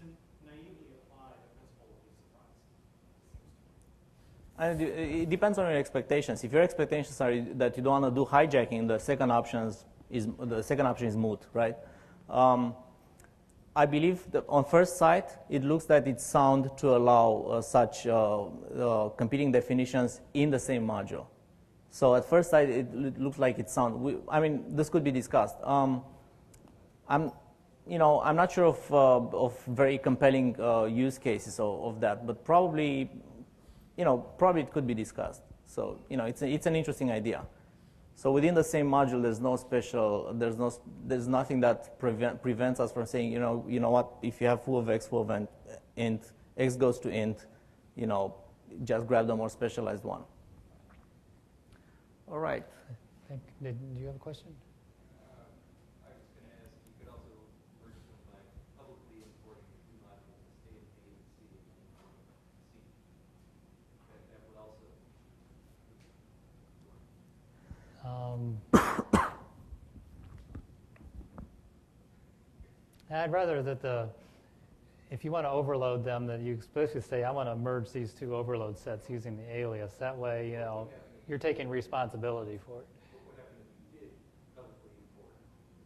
naively apply the principle of least surprise. And it depends on your expectations. If your expectations are that you don't want to do hijacking, the second option is moot, right? I believe that on first sight, it looks that it's sound to allow such competing definitions in the same module. So at first sight, it looks like it's sound. I mean, this could be discussed. I'm not sure of very compelling use cases of that, but probably it could be discussed. So it's an interesting idea. So within the same module, there's no special, there's nothing that prevents us from saying, you know what, if you have foo of X, foo of int, X goes to int, just grab the more specialized one. All right. Do you have a question? I was going to ask, you could also merge them by publicly importing two modules, A and B and C and C. That would also I'd rather that if you want to overload them, that you explicitly say, I want to merge these two overload sets using the alias. That way, you're taking responsibility for it. What happened if you did publicly import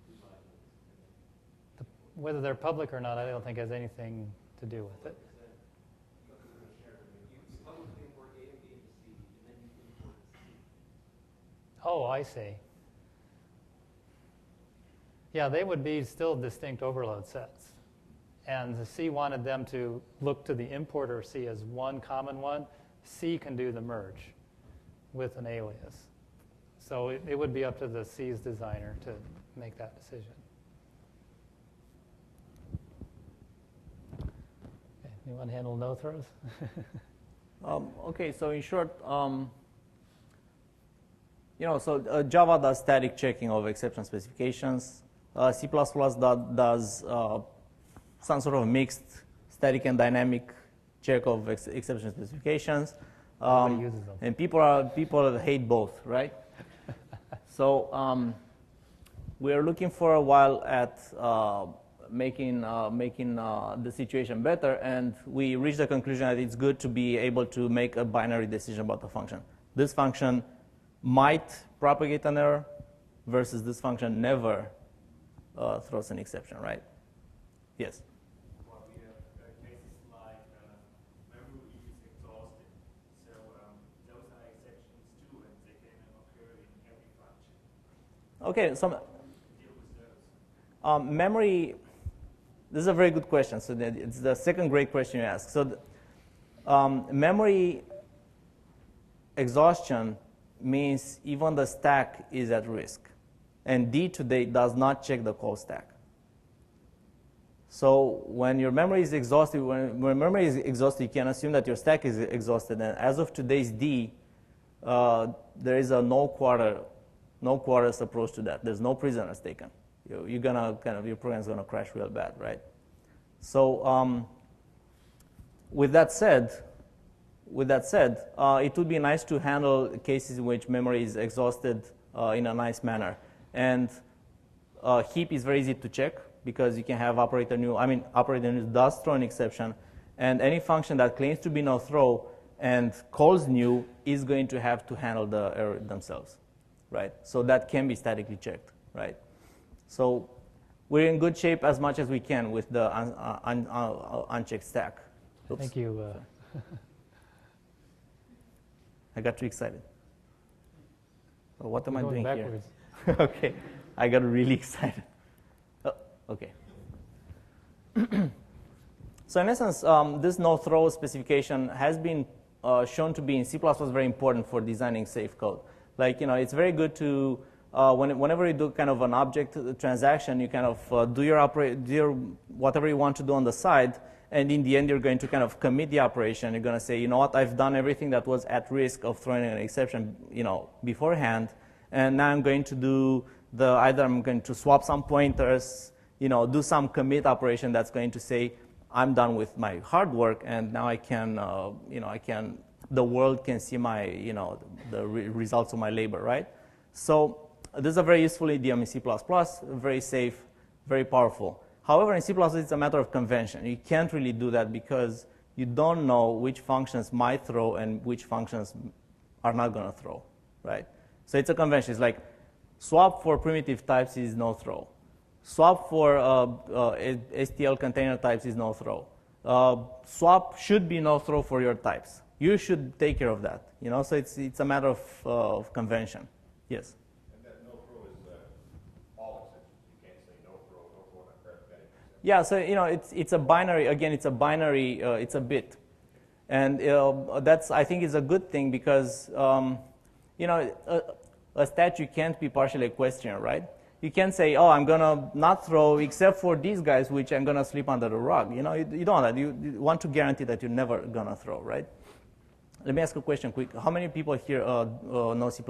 two modules? Whether they're public or not, I don't think has anything to do with it. You publicly import A and B into C, and then you import C. Oh, I see. Yeah, they would be still distinct overload sets. And the C wanted them to look to the importer C as one common one. C can do the merge with an alias. So it would be up to the C's designer to make that decision. Okay, you want to handle no throws? Okay, so in short, Java does static checking of exception specifications. C++ does some sort of mixed static and dynamic check of exception specifications. Nobody uses them. And people hate both, right? So we're looking for a while at making the situation better, and we reached the conclusion that it's good to be able to make a binary decision about the function. This function might propagate an error versus this function never throws an exception, right? Yes? Well, we have cases like memory is exhausted. So those are exceptions too, and they can occur in every function. Okay, Deal with those. memory, this is a very good question. So it's the second great question you ask. So memory exhaustion means even the stack is at risk. And D today does not check the call stack. So when your memory is exhausted, when memory is exhausted, you can assume that your stack is exhausted. And as of today's D, there is a no quarters approach to that. There's no prisoners taken. You're gonna your program's gonna crash real bad, right? So with that said, it would be nice to handle cases in which memory is exhausted in a nice manner. And heap is very easy to check because you can have operator new. I mean, operator new does throw an exception, and any function that claims to be no throw and calls new is going to have to handle the error themselves, right? So that can be statically checked, right? So we're in good shape as much as we can with the unchecked stack. Oops. Thank you. I got too excited. Oh, what am I doing backwards. here? Okay, I got really excited. Oh, okay. So in essence, this no-throw specification has been shown to be in C++ very important for designing safe code. Like, it's very good to whenever you do kind of an object transaction, you kind of do your whatever you want to do on the side, and in the end, you're going to kind of commit the operation. You're going to say, you know what, I've done everything that was at risk of throwing an exception, beforehand, and now I'm going to do either I'm going to swap some pointers, do some commit operation that's going to say, I'm done with my hard work, and now I can, the world can see my, the results of my labor, right? So this is a very useful idiom in C++, very safe, very powerful. However, in C++, it's a matter of convention. You can't really do that because you don't know which functions might throw and which functions are not going to throw, right? So it's a convention. It's like swap for primitive types is no throw. Swap for STL container types is no throw. Swap should be no throw for your types. You should take care of that. So it's a matter of convention. Yes. And that no throw is all exceptions. You can't say no throw not correct that exception. Yeah. So it's a binary. Again, it's a binary. It's a bit, and that's I think is a good thing because a statute can't be partially equestrian, right? You can't say, oh, I'm going to not throw except for these guys, which I'm going to sleep under the rug. You don't want that. You want to guarantee that you're never going to throw, right? Let me ask a question quick. How many people here know C++?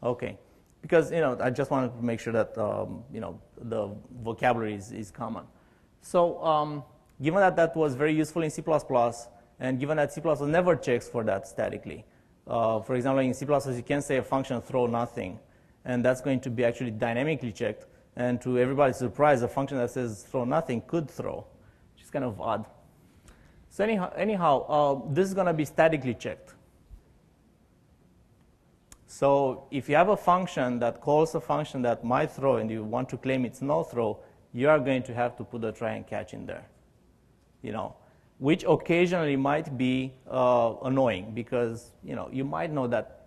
Okay. Because, I just wanted to make sure that, the vocabulary is common. So given that was very useful in C++, and given that C++ never checks for that statically, for example, in C++, you can say a function throw nothing, and that's going to be actually dynamically checked. And to everybody's surprise, a function that says throw nothing could throw, which is kind of odd. So anyhow, this is going to be statically checked. So if you have a function that calls a function that might throw and you want to claim it's no throw, you are going to have to put a try and catch in there, which occasionally might be annoying because you might know that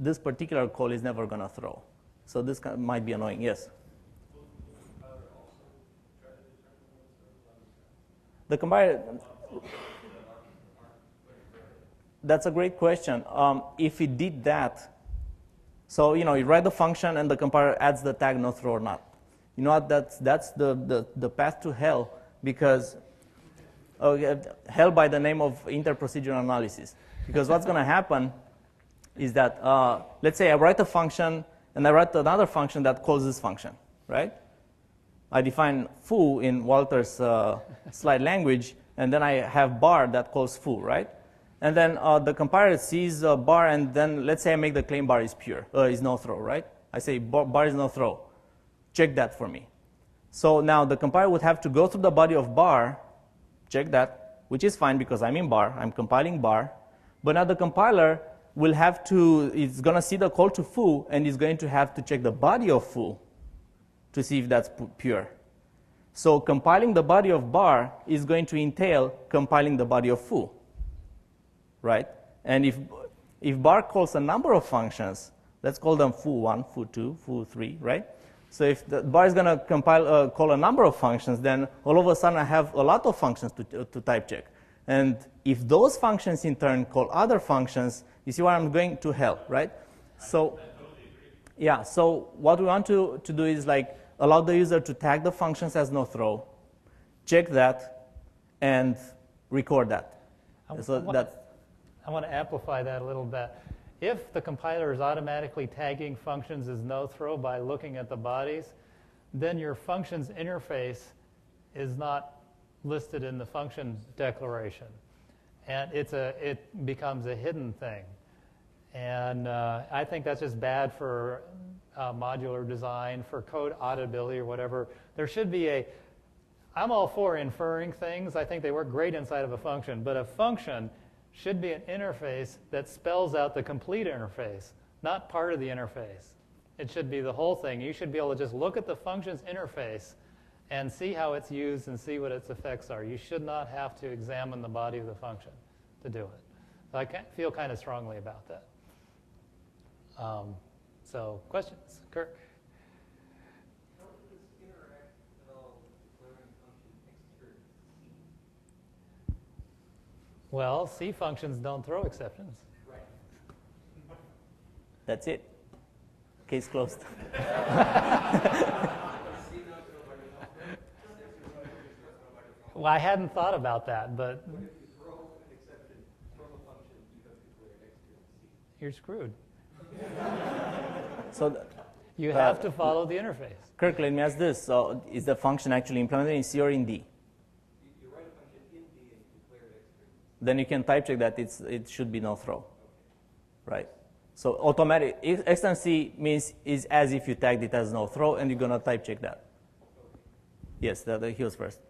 this particular call is never going to throw. So this might be annoying. Yes? The compiler, that's a great question. If it did that, so you write the function and the compiler adds the tag no throw or not. You know what? That's the path to hell because hell by the name of interprocedural analysis. Because what's going to happen is that, let's say I write a function, and I write another function that calls this function, right? I define foo in Walter's slide language, and then I have bar that calls foo, right? And then the compiler sees bar, and then let's say I make the claim bar is pure, is no throw, right? I say bar is no throw. Check that for me. So now the compiler would have to go through the body of bar, check that, which is fine because I'm in bar, I'm compiling bar, but now the compiler will have to, it's going to see the call to foo, and it's going to have to check the body of foo to see if that's pure. So compiling the body of bar is going to entail compiling the body of foo, right? And if bar calls a number of functions, let's call them foo1, foo2, foo3, right? So if the bar is going to call a number of functions, then all of a sudden I have a lot of functions to type check. And if those functions in turn call other functions, you see where I'm going to hell, right? So, yeah, so what we want to do is like allow the user to tag the functions as no throw, check that, and record that. I want to amplify that a little bit. If the compiler is automatically tagging functions as no throw by looking at the bodies, then your function's interface is not listed in the function declaration. And it becomes a hidden thing. And I think that's just bad for modular design, for code auditability or whatever. There should be I'm all for inferring things. I think they work great inside of a function. But a function should be an interface that spells out the complete interface, not part of the interface. It should be the whole thing. You should be able to just look at the function's interface and see how it's used and see what its effects are. You should not have to examine the body of the function to do it. So I feel kind of strongly about that. So questions? Kirk? How does this interact at all with declaring function external C? Well, C functions don't throw exceptions. Right. That's it. Case closed. Well, I hadn't thought about that, but What if you throw an exception from a function you have declared external C? you're screwed. So, You have to follow the interface. Kirk, let me ask this. So, is the function actually implemented in C or in D? You write a function in D and you declare it external. Then you can type check that it should be no throw. Right? So automatic external C means is as if you tagged it as no throw, and you're gonna type check that. Yes, he was first.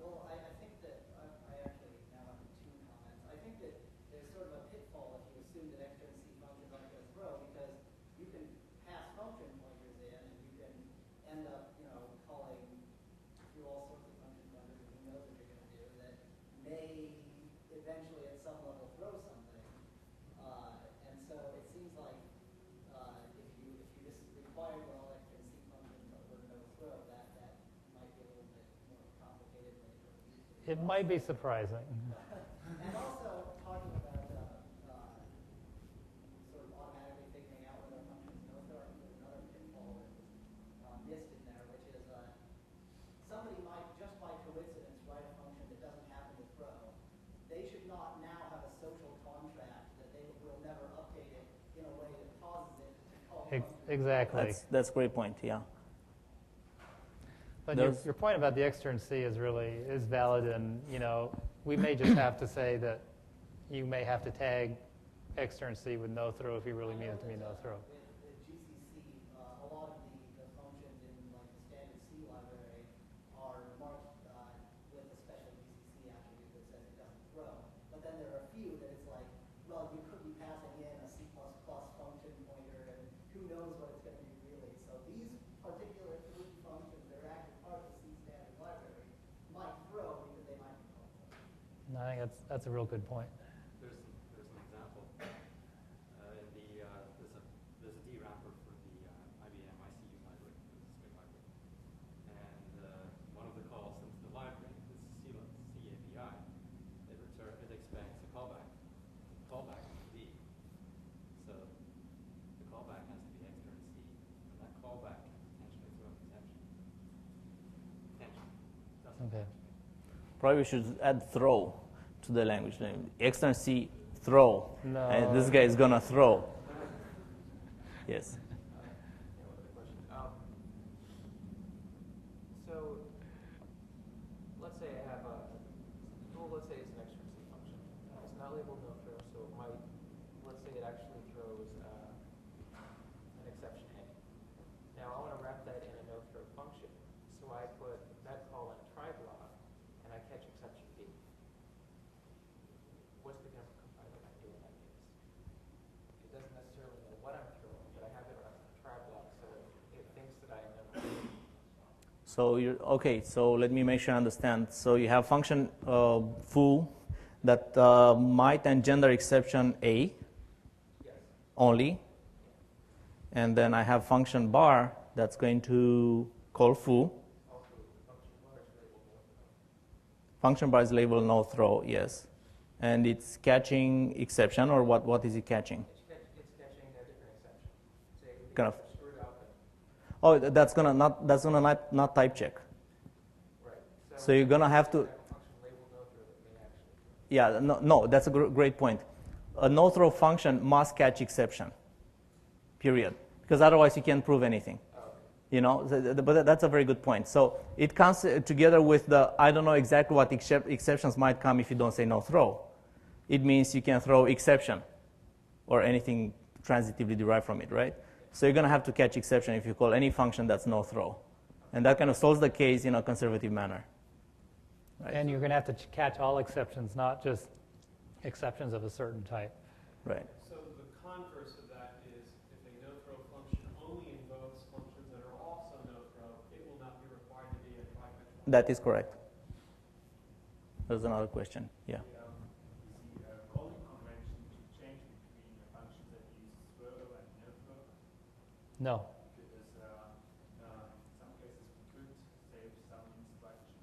Well, I think that I actually now have two comments. I think that there's sort of a pitfall if you assume that external C functions aren't going to throw, because you can pass function pointers in, and you can end up, calling through all sorts of function pointers that who knows what you're going to do that may eventually at some level throw something. And so it seems like if you just require that all external C functions with no throw, that might be a little bit more complicated than it really used to be. It might be surprising. And also talking about sort of automatically figuring out whether a function is no throw, I think there's another pitfall that was missed in there, which is somebody might just by coincidence write a function that doesn't happen to throw. They should not now have a social contract that they will never update it in a way that causes it to call. Exactly. That's a great point. Yeah. But your point about the extern C is valid, and we may just have to say that you may have to tag extern C with no throw if you really mean it to be no throw. With GCC, a lot of the functions in like the standard C library are marked with a special GCC attribute that says it doesn't throw. But then there are a few that it's like, well, you could be passing in a C++ function pointer, and who knows what it's going to be really. So these particular three functions that are actually part of the C standard library might throw because they might be called. And I think that's a real good point. There's an example. There's a D wrapper for the IBM ICU library, the string library. And one of the calls into the library, this C API, it expects a callback. The callback is D. So the callback has to be external C. And that callback can potentially throw an exception. Potentially. Okay. Probably we should add throw to the language name. External C throw. No. And this guy is gonna throw. Yes. So let's say I have let's say it's an external C function. It's not labeled no throw, so it might, let's say it actually throws an exception A. Now I want to wrap that in a no throw function, so I put that call in a try block, and I catch exception B. What's the compiler going to do in that case? It doesn't necessarily know what I'm throwing, but I have it wrapped in a try block, so it thinks that I know. So okay. So let me make sure I understand. So you have function foo that might engender exception A Yes. only, and then I have function bar that's going to call foo. Also, function bar is labeled no throw. Function bar is labeled no throw. Yes, and it's catching exception, or what is it catching? It's catching a different exception. Say we Kind of. screwed up and Oh, that's gonna not type check. right. So you're gonna have to. Have a function labeled no throw that may actually throw. Yeah, no, that's a great point. A no throw function must catch exception. Period. Because otherwise you can't prove anything. But that's a very good point. So it comes together with the I don't know exactly what exceptions might come if you don't say no throw. It means you can throw exception or anything transitively derived from it, right? So you're going to have to catch exception if you call any function that's no throw. And that kind of solves the case in a conservative manner. Right. And you're going to have to catch all exceptions, not just exceptions of a certain type. Right. So the converse of that is if a no-throw function only invokes functions that are also no-throw, it will not be required to be a tri-dimensional. That is correct. There's another question. Yeah. The calling convention should change between the functions that use throw and no throw, No. because in some cases we could save some instructions.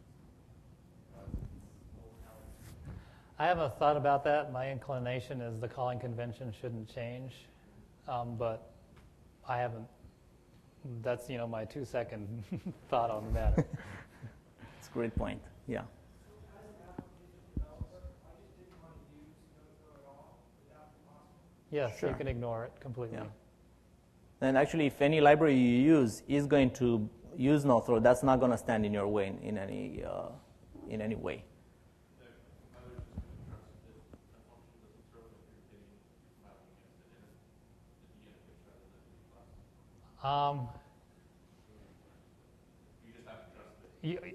I haven't thought about that. My inclination is the calling convention shouldn't change, but I haven't. That's my 2-second thought on the matter. It's a great point. Yeah. So as an application developer, I just didn't want to use no-throw at all. Would that be possible? Yes, Sure. you can ignore it completely. Yeah. And actually, if any library you use is going to use no-throw, that's not going to stand in your way in any way.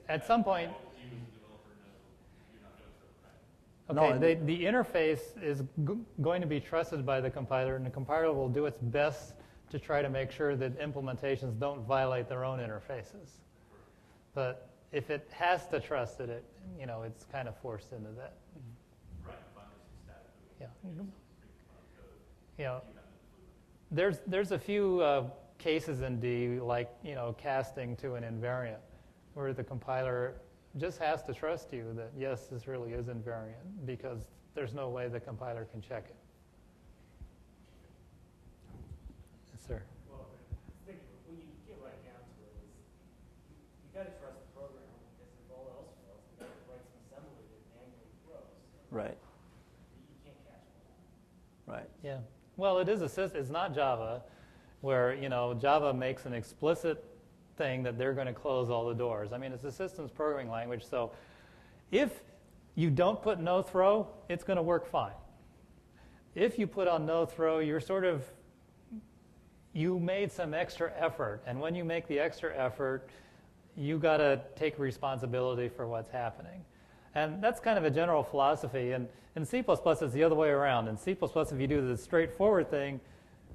At some point, No, okay, the interface is going to be trusted by the compiler, and the compiler will do its best to try to make sure that implementations don't violate their own interfaces. But if it has to trust it, it's kind of forced into that. Yeah. There's a few cases in D, like casting to an invariant, where the compiler just has to trust you that yes, this really is invariant, because there's no way the compiler can check it. Yes, sir. Well, I think when you get right down to it, you got to trust the program, because if all else fails, you got to write some assembly that manually throws. Right. You can't catch all that. Right. Yeah. Well, it's not Java, where Java makes an explicit thing that they're going to close all the doors. I mean, it's a systems programming language, so if you don't put no throw, it's going to work fine. If you put on no throw, you made some extra effort, and when you make the extra effort, you got to take responsibility for what's happening. And that's kind of a general philosophy. And in C++, it's the other way around. In C++, if you do the straightforward thing,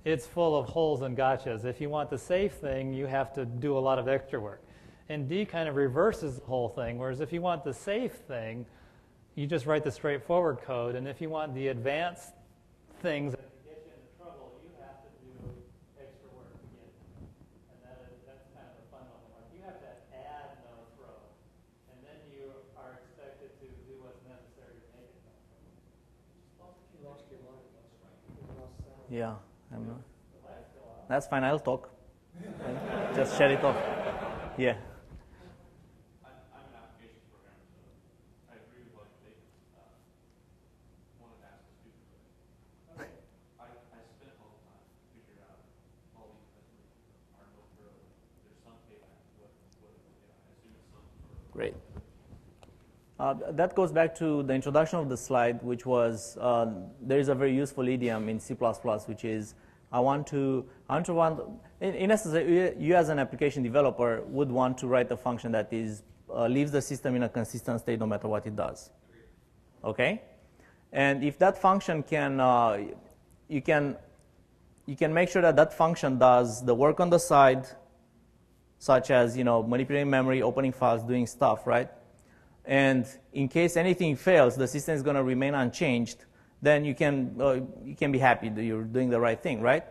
it's full of holes and gotchas. If you want the safe thing, you have to do a lot of extra work. And D kind of reverses the whole thing, whereas if you want the safe thing, you just write the straightforward code. And if you want the advanced things that get you into trouble, you have to do extra work to get it. And that's kind of the fundamental part. You have to add no throw, and then you are expected to do what's necessary to make it no throw. You lost your line. You lost sound. Yeah. That's fine. I'll talk. Just shut it off. Yeah. I'm an applications programmer, so I agree with what they wanted to ask a stupid question. I spent all the time figuring out all these methods are no throw. There's some payback. What I assume it's some sort of. Great. That goes back to the introduction of the slide, which was there is a very useful idiom in C++, which is in essence, you as an application developer would want to write a function that leaves the system in a consistent state no matter what it does. Okay? And if that function you can make sure that function does the work on the side, such as manipulating memory, opening files, doing stuff, right? And in case anything fails, the system is going to remain unchanged. Then you can be happy that you're doing the right thing, right?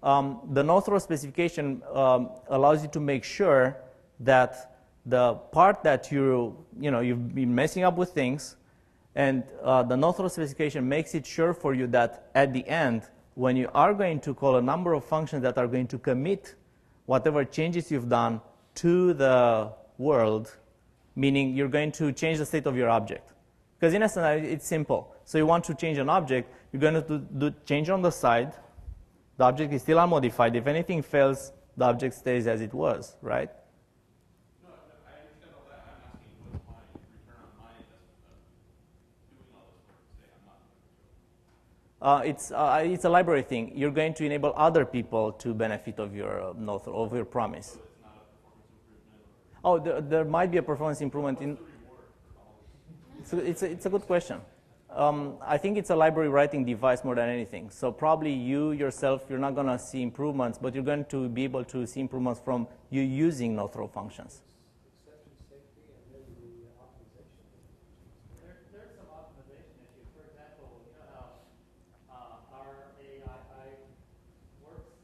The no-throw specification allows you to make sure that the part that you've been messing up with things, and the no-throw specification makes it sure for you that at the end, when you are going to call a number of functions that are going to commit whatever changes you've done to the world, meaning you're going to change the state of your object. Because in essence, it's simple. So you want to change an object, you're going to do change on the side. The object is still unmodified. If anything fails, the object stays as it was, right? No, I understand all that. I'm asking what's my return on my investment of doing all this work to say I'm not. It's a library thing. You're going to enable other people to benefit of your of your promise. So it's not a performance improvement? Oh, there might be a performance improvement in. So it's a good question. I think it's a library writing device more than anything. So probably you yourself, you're not going to see improvements, but you're going to be able to see improvements from you using no-throw functions. Exception safety and then the optimization. There's some optimization issues. For example, you know how our AI works.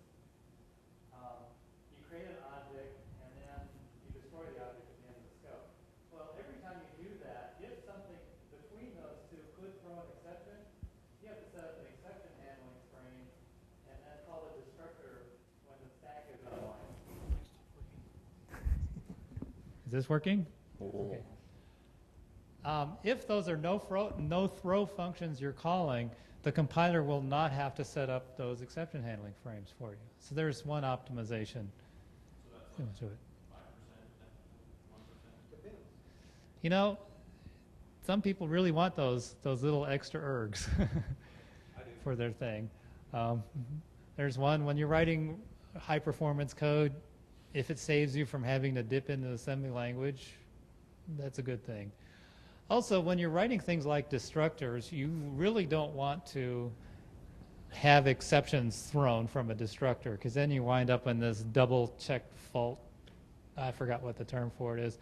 You create an object, and then you destroy the object at the end of the scope. Well, every time you do that, if something between those two could throw an exception, you have to set up an exception handling frame, and then call the destructor when the stack Is this working? Oh. Okay. If those are no-throw functions you're calling, the compiler will not have to set up those exception handling frames for you. So there's one optimization. So that's to it. 5%, 1%? Depends. You know, some people really want those little extra ergs I do. for their thing. There's one, when you're writing high-performance code, if it saves you from having to dip into the assembly language, that's a good thing. Also, when you're writing things like destructors, you really don't want to have exceptions thrown from a destructor, because then you wind up in this double check fault. I forgot what the term for it is.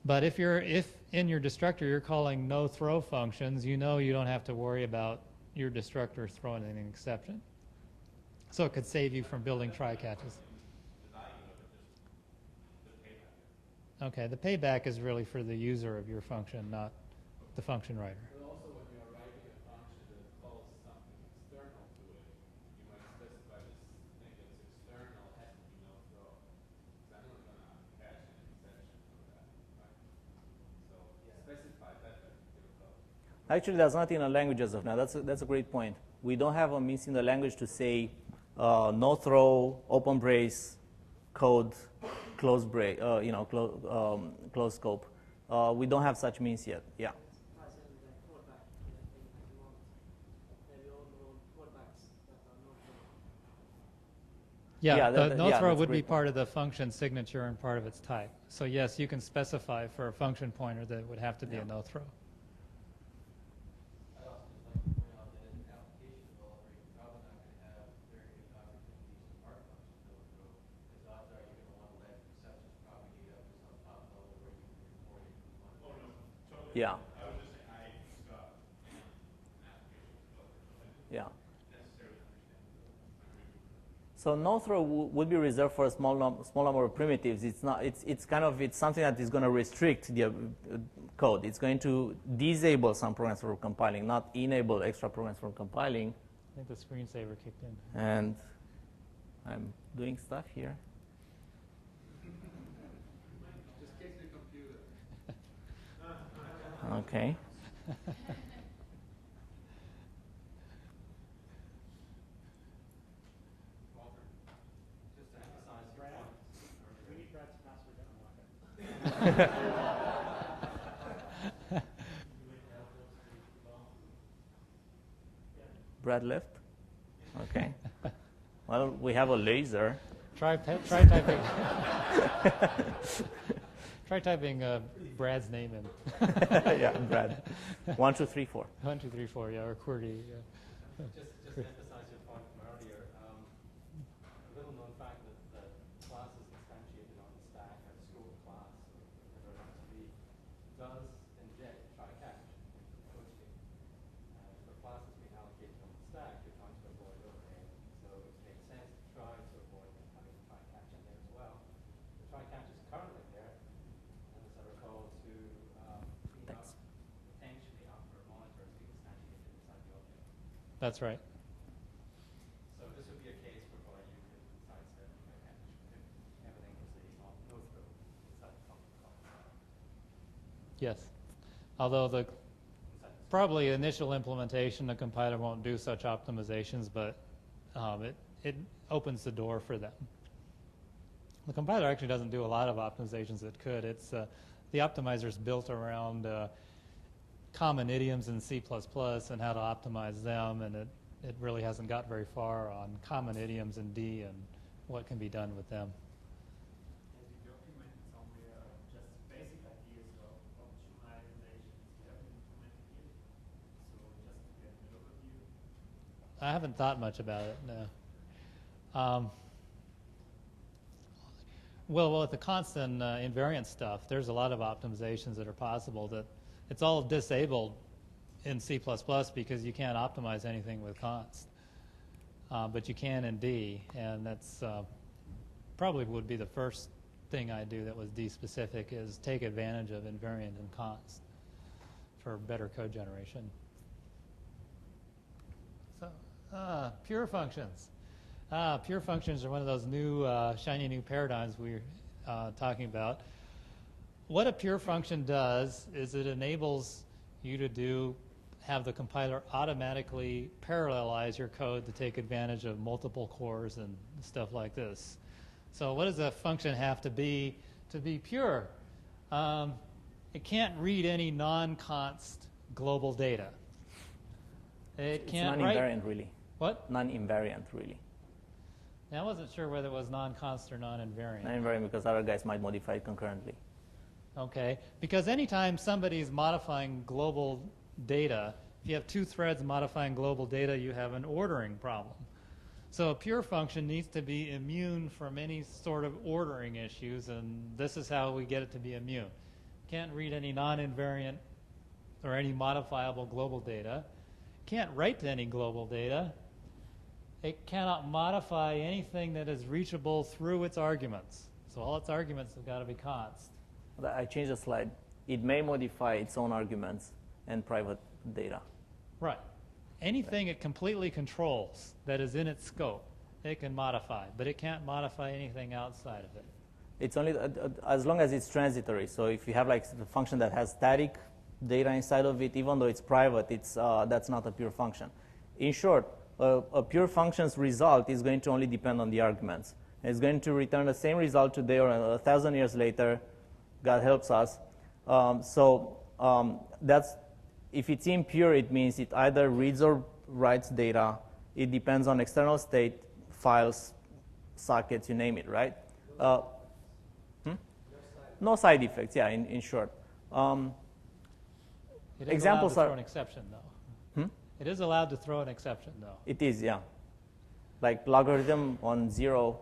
But if in your destructor you're calling no throw functions, you know you don't have to worry about your destructor throwing an exception. So it could save you from building try-catches. Okay, the payback is really for the user of your function, not the function writer. But also when you're writing a function that calls something external to it, you might specify this thing that's external has to be no throw. Because I'm not going to catch an exception for that, right? So specify that particular code. Actually, that's not in the language as of now. That's a great point. We don't have a means in the language to say no throw, open brace, code, close brace, close scope. We don't have such means yet. Yeah. Yeah, the yeah, no-throw that's would a be great part of the function signature and part of its type. So yes, you can specify for a function pointer that it would have to be a no-throw. I'd also just like to point out that as an application developer, you're probably not going to have very many opportunities to mark functions no throw, because odds are you're going to want to let exceptions propagate up to some top level where you can report it from one place. Oh, no, totally. Yeah. I was just saying, I suck in an application developer, so I didn't Yeah. necessarily understand the language. So no throw would be reserved for a small number of primitives. It's not. It's something that is going to restrict the code. It's going to disable some programs from compiling, not enable extra programs from compiling. I think the screensaver kicked in. And I'm doing stuff here. Just kick the computer. Okay. Walter, just to emphasize your Brad, point. we need Brad's password to unlock it. Brad left. Okay. Well, we have a laser. Try typing. Try typing Brad's name in. Yeah, Brad. 1, 2, 3, 4. 1, 2, 3, 4. Yeah, or QWERTY. Yeah. Just to emphasize your point from earlier, a little known fact that classes instantiated on the stack as scope class, or whatever it might be, does inject try-catch into the code state. For classes being allocated on the stack, you're trying to avoid overhead, so it makes sense to try to avoid having try-catch in there as well. The try-catch is currently there, and as I recall, to clean up potentially upper monitors being instantiated inside the object. That's right. So this would be a case whereby you could sidestep try-catch if everything was a no-throw inside the function call. Yes. Although probably initial implementation, the compiler won't do such optimizations, but it opens the door for them. The compiler actually doesn't do a lot of optimizations it could. It's the optimizer is built around common idioms in C++ and how to optimize them, and it really hasn't got very far on common idioms in D and what can be done with them. As you document somewhere just basic ideas of optimizations you haven't implemented yet? So just to get an overview. I haven't thought much about it, no. Well, with the constant invariant stuff, there's a lot of optimizations that are possible that it's all disabled in C++ because you can't optimize anything with const. But you can in D, and that's probably would be the first thing I do that was D specific, is take advantage of invariant and const for better code generation. So, pure functions. Pure functions are one of those new, shiny new paradigms we're talking about. what a pure function does is it enables you to have the compiler automatically parallelize your code to take advantage of multiple cores and stuff like this. So what does a function have to be pure? It can't read any non-const global data. It can't write. It's non-invariant, really. What? Non-invariant, really. Now, I wasn't sure whether it was non-const or non-invariant. Non-invariant because other guys might modify it concurrently. Okay, because anytime somebody's modifying global data, if you have two threads modifying global data, you have an ordering problem. So a pure function needs to be immune from any sort of ordering issues, and this is how we get it to be immune. Can't read any non-invariant or any modifiable global data. Can't write to any global data. It cannot modify anything that is reachable through its arguments. So all its arguments have got to be const. I changed the slide. It may modify its own arguments and private data. Right. Anything it completely controls that is in its scope, it can modify, but it can't modify anything outside of it. It's only as long as it's transitory. So if you have like a function that has static data inside of it, even though it's private, that's not a pure function. In short, a pure function's result is going to only depend on the arguments. It's going to return the same result today or 1,000 years later. God helps us. That's, if it's impure, it means it either reads or writes data. It depends on external state, files, sockets, you name it, right? No side effects, yeah, in short. It is Examples allowed to are throw an exception, though. It is allowed to throw an exception, though. It is, yeah. Like logarithm on 0,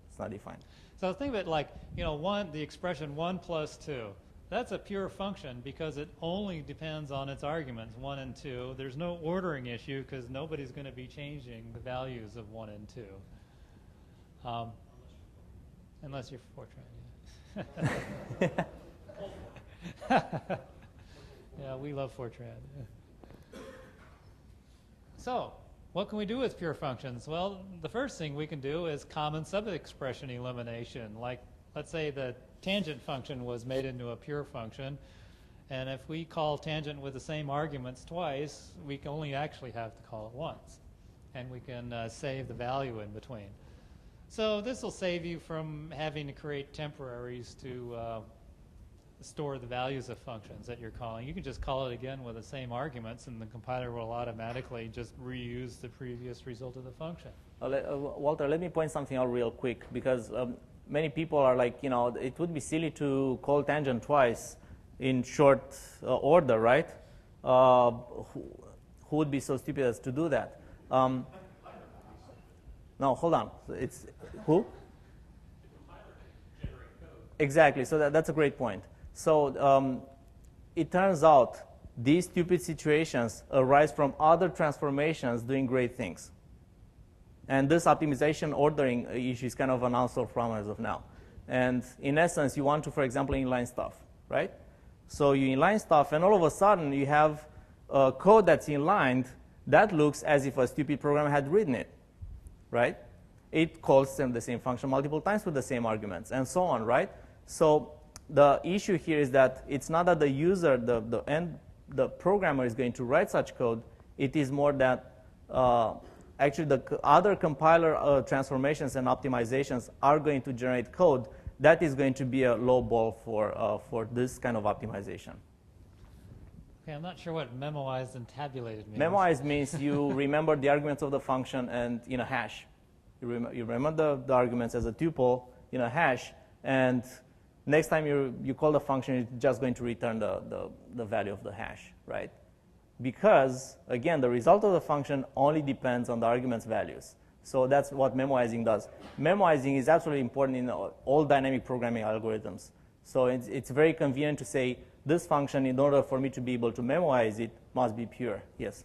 it's not defined. So think of it like, the expression 1 plus 2. That's a pure function because it only depends on its arguments, 1 and 2. There's no ordering issue because nobody's going to be changing the values of 1 and 2. Unless you're Fortran, yeah. Yeah, we love Fortran. So, what can we do with pure functions? Well, the first thing we can do is common sub-expression elimination. Like, let's say the tangent function was made into a pure function, and if we call tangent with the same arguments twice, we can only actually have to call it once, and we can save the value in between. So this will save you from having to create temporaries to store the values of functions that you're calling. You can just call it again with the same arguments, and the compiler will automatically just reuse the previous result of the function. Walter, let me point something out real quick, because many people are like, it would be silly to call tangent twice in short order, right? Who would be so stupid as to do that? No, hold on. It's who? Exactly. So that's a great point. So it turns out these stupid situations arise from other transformations doing great things. And this optimization ordering issue is kind of an unsolved problem as of now. And in essence, you want to, for example, inline stuff, right? So you inline stuff, and all of a sudden you have code that's inlined that looks as if a stupid program had written it, right? It calls the same function multiple times with the same arguments, and so on, right? So the issue here is that it's not that the user, the programmer is going to write such code. It is more that actually the other compiler transformations and optimizations are going to generate code that is going to be a low ball for this kind of optimization. Okay, I'm not sure what memoized and tabulated means. Memoized means you remember the arguments of the function and in a hash. You remember the arguments as a tuple in a hash, and next time you call the function, it's just going to return the value of the hash, right? Because, again, the result of the function only depends on the argument's values. So that's what memoizing does. Memoizing is absolutely important in all dynamic programming algorithms. So it's very convenient to say, this function, in order for me to be able to memorize it, must be pure. Yes?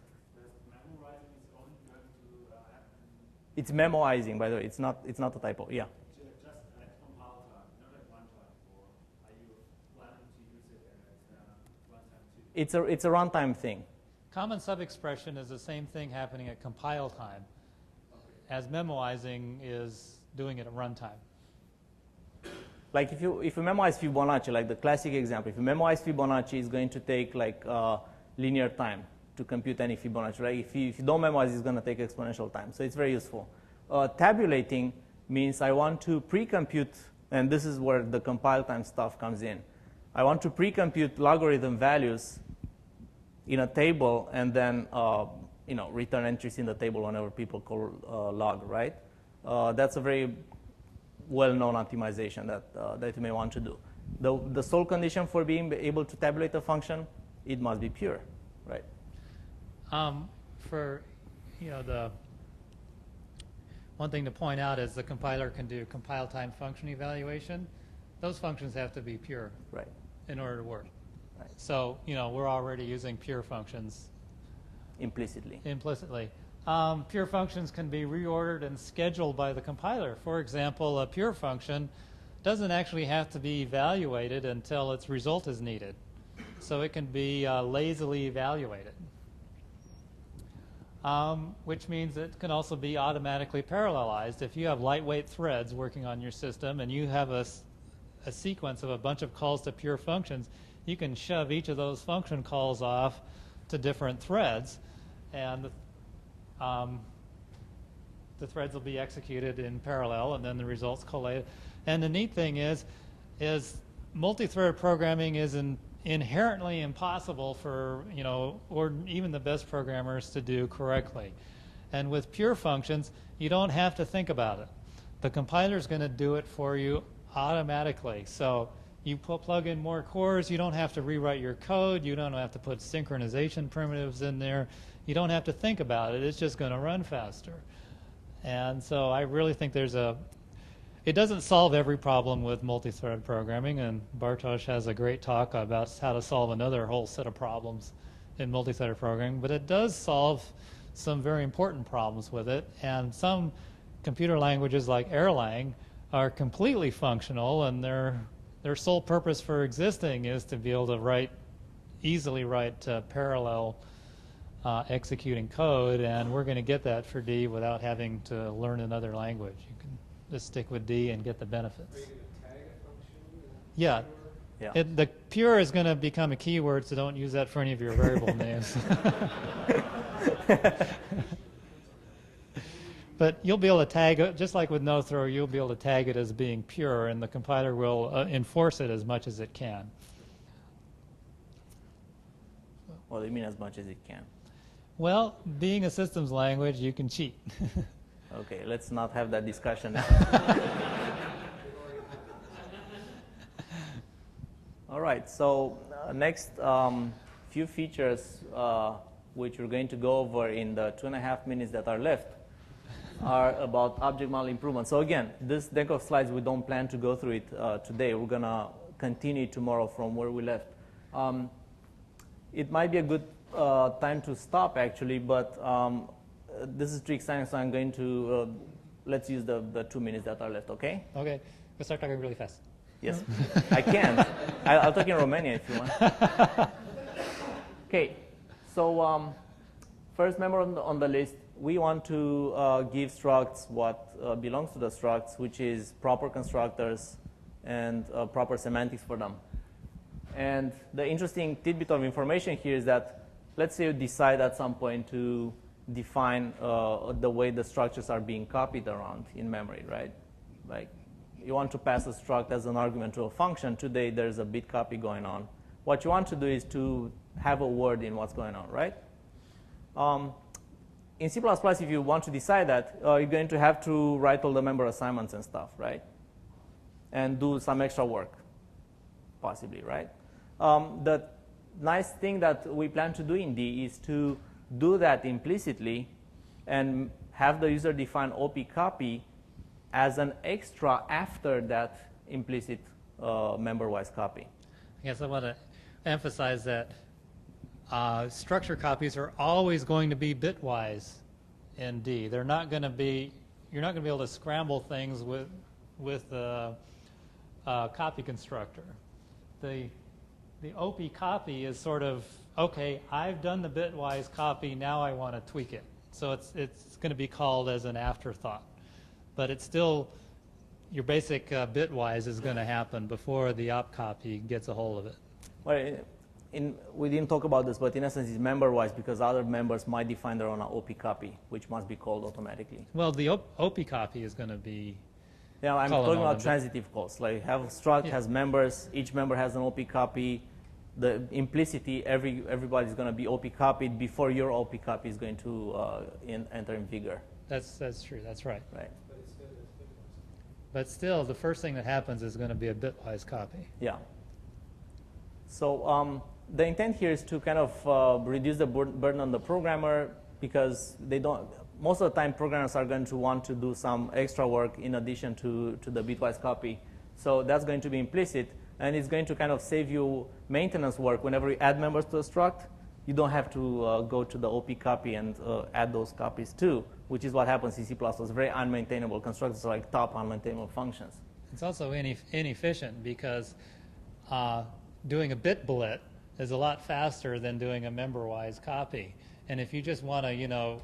Memorizing is only going to happen. It's memoizing, by the way. It's not a typo. Yeah. Just at compile time, not at runtime, or are you planning to use it at runtime too? It's a runtime thing. Common sub-expression is the same thing happening at compile time, as memoizing is doing it at runtime. like if you memorize Fibonacci, like the classic example, if you memorize Fibonacci, it's going to take like linear time to compute any Fibonacci, right? If you don't memorize, it's going to take exponential time. So it's very useful. Tabulating means I want to pre-compute, and this is where the compile time stuff comes in. I want to pre-compute logarithm values in a table and then return entries in the table whenever people call log, right? That's a very well-known optimization that you may want to do. The sole condition for being able to tabulate a function, it must be pure, right? For the one thing to point out is the compiler can do compile time function evaluation. Those functions have to be pure, right, in order to work. Right. So we're already using pure functions implicitly. Pure functions can be reordered and scheduled by the compiler. For example, a pure function doesn't actually have to be evaluated until its result is needed. So it can be lazily evaluated, which means it can also be automatically parallelized. If you have lightweight threads working on your system and you have a sequence of a bunch of calls to pure functions, you can shove each of those function calls off to different threads, and the threads will be executed in parallel, and then the results collate. And the neat thing is multi-threaded programming is inherently impossible for or even the best programmers to do correctly. And with pure functions, you don't have to think about it. The compiler is going to do it for you automatically. So you plug in more cores, you don't have to rewrite your code, you don't have to put synchronization primitives in there, you don't have to think about it, it's just going to run faster. And so I really think it doesn't solve every problem with multi-thread programming, and Bartosz has a great talk about how to solve another whole set of problems in multi-threaded programming, but it does solve some very important problems with it, and some computer languages like Erlang are completely functional, and their sole purpose for existing is to be able to easily write parallel executing code, and we're going to get that for D without having to learn another language. You can just stick with D and get the benefits. Are you going to tag a function? Yeah. Yeah. The pure is going to become a keyword, so don't use that for any of your variable names. But you'll be able to tag it, just like with no-throw, you'll be able to tag it as being pure, and the compiler will enforce it as much as it can. What do you mean as much as it can? Well, being a systems language, you can cheat. Okay, let's not have that discussion now. All right, so next few features which we're going to go over in the 2.5 minutes that are left are about object model improvement. So again, this deck of slides, we don't plan to go through it today. We're going to continue tomorrow from where we left. It might be a good time to stop, actually, but this is trick science, so I'm going to, let's use the 2 minutes that are left, okay? Okay, we'll start talking really fast. Yes, I can't. I'll talk in Romanian if you want. Okay, so first member on the list, we want to give structs what belongs to the structs, which is proper constructors and proper semantics for them. And the interesting tidbit of information here is that, let's say you decide at some point to define the way the structures are being copied around in memory, right? Like, you want to pass a struct as an argument to a function. Today, there's a bit copy going on. What you want to do is to have a word in what's going on, right? In C++, if you want to decide that, you're going to have to write all the member assignments and stuff, right? And do some extra work, possibly, right? The nice thing that we plan to do in D is to do that implicitly and have the user define OP copy as an extra after that implicit member-wise copy. I guess I want to emphasize that structure copies are always going to be bitwise in D. They're not going to be, you're not going to be able to scramble things with the copy constructor. The OP copy is sort of, okay, I've done the bitwise copy, now I want to tweak it. So it's going to be called as an afterthought. But it's still your basic bitwise is going to happen before the op copy gets a hold of it. Well, we didn't talk about this, but in essence, it's member-wise because other members might define their own OP copy, which must be called automatically. Well, the OP copy is going to be. Yeah, I'm talking about transitive calls. Like have struct has members, each member has an OP copy. The implicitly, everybody's going to be OP copied before your OP copy is going to enter in vigor. That's true. That's right. Right. But still, the first thing that happens is going to be a bitwise copy. Yeah. So the intent here is to kind of reduce the burden on the programmer because they don't. Most of the time, programmers are going to want to do some extra work in addition to the bitwise copy. So that's going to be implicit, and it's going to kind of save you maintenance work. Whenever you add members to a struct, you don't have to go to the OP copy and add those copies too, which is what happens in C++. Very unmaintainable. Constructors are like top unmaintainable functions. It's also inefficient because doing a bit blit is a lot faster than doing a member-wise copy. And if you just want to,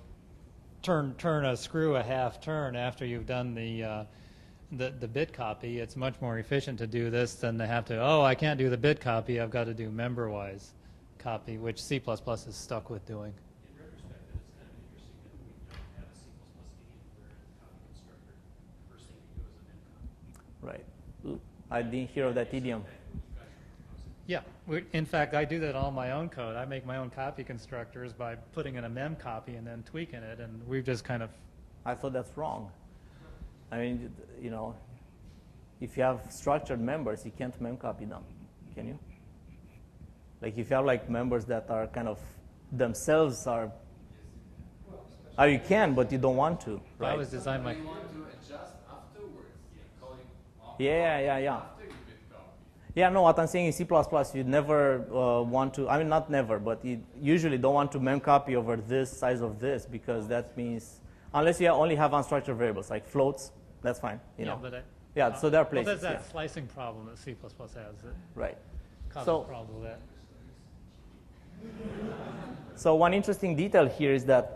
turn a screw a half turn after you've done the bit copy, it's much more efficient to do this than to have to, I can't do the bit copy, I've got to do member-wise copy, which C++ is stuck with doing. In retrospect, it's kind of interesting that we don't have a C++ idiom where the copy constructor, the first thing you do is a mem copy. Right. Ooh, I didn't hear of that idiom. Yeah, in fact, I do that on my own code. I make my own copy constructors by putting in a mem copy and then tweaking it, and we've just kind of... I thought that's wrong. I mean, if you have structured members, you can't mem copy them, can you? Like if you have like members that are kind of themselves are... you can, but you don't want to, right? I was designed my... You want to adjust afterwards, calling Yeah. Yeah, no, what I'm saying in C++, you never want to, not never, but you usually don't want to mem copy over this size of this because that means, unless you only have unstructured variables like floats, that's fine. So there are places. Well, there's that slicing problem that C++ has that right. causes problems with that. So one interesting detail here is that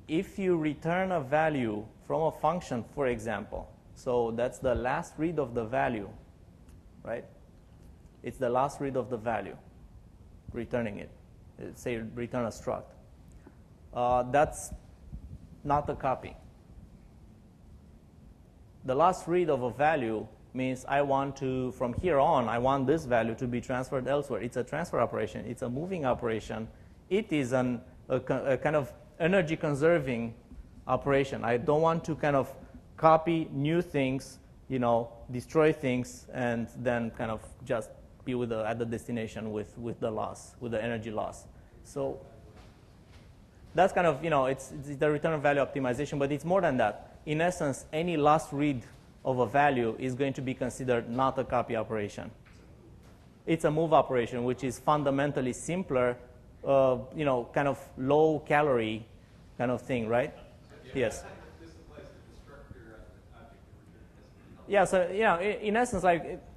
if you return a value from a function, for example, so that's the last read of the value, right? It's the last read of the value, returning it. Say return a struct. That's not a copy. The last read of a value means I want to, from here on, I want this value to be transferred elsewhere. It's a transfer operation. It's a moving operation. It is a kind of energy conserving operation. I don't want to kind of copy new things, destroy things, and then kind of just be at the destination with the loss, with the energy loss. So that's kind of, it's the return value optimization, but it's more than that. In essence, any last read of a value is going to be considered not a copy operation. It's a move operation, which is fundamentally simpler, kind of low calorie kind of thing, right? Yes. Yeah, so in essence,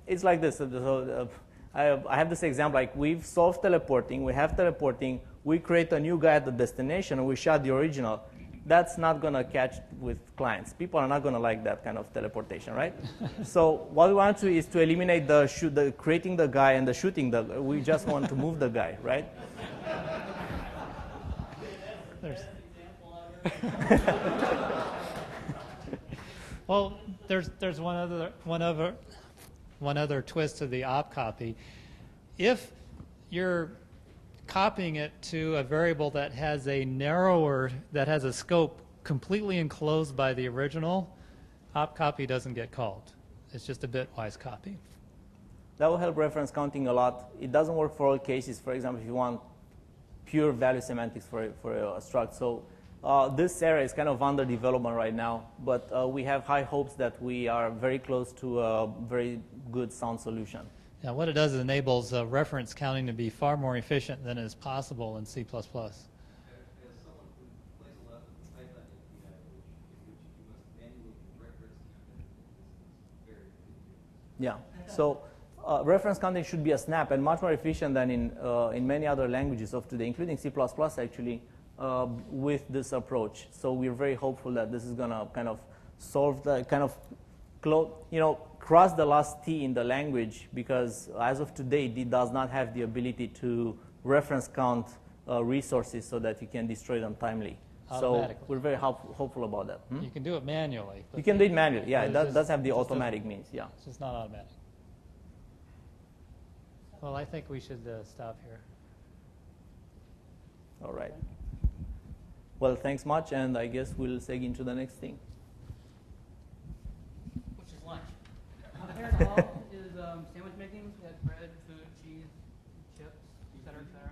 it's like this. So, I have this example, like we've solved teleporting, we have teleporting, we create a new guy at the destination, and we shot the original. That's not going to catch with clients. People are not going to like that kind of teleportation, right? So what we want to is to eliminate the creating the guy and the shooting the guy. We just want to move the guy, right? Well, there's one other twist to the op copy. If you're copying it to a variable that has a scope completely enclosed by the original, op copy doesn't get called. It's just a bitwise copy. That will help reference counting a lot. It doesn't work for all cases. For example, if you want pure value semantics for a struct. So this area is kind of under development right now, but we have high hopes that we are very close to a very good sound solution. Now, what it does is enables reference counting to be far more efficient than is possible in C++. As someone who plays a lot with Python API, which you must manually reference count, this is very good. Yeah. So reference counting should be a snap and much more efficient than in many other languages of today, including C++ actually, with this approach. So we're very hopeful that this is going to kind of solve the kind of cross the last T in the language, because as of today, it does not have the ability to reference count resources so that you can destroy them timely. So we're very hopeful about that. You can do it manually. You can do it manually, yeah. It But does have the automatic means, yeah. It's just not automatic. Well, I think we should stop here. All right. Well, thanks much, and I guess we'll seg into the next thing. Which is lunch. Here in the hall is sandwich making. We had bread, food, cheese, chips, et cetera, et cetera.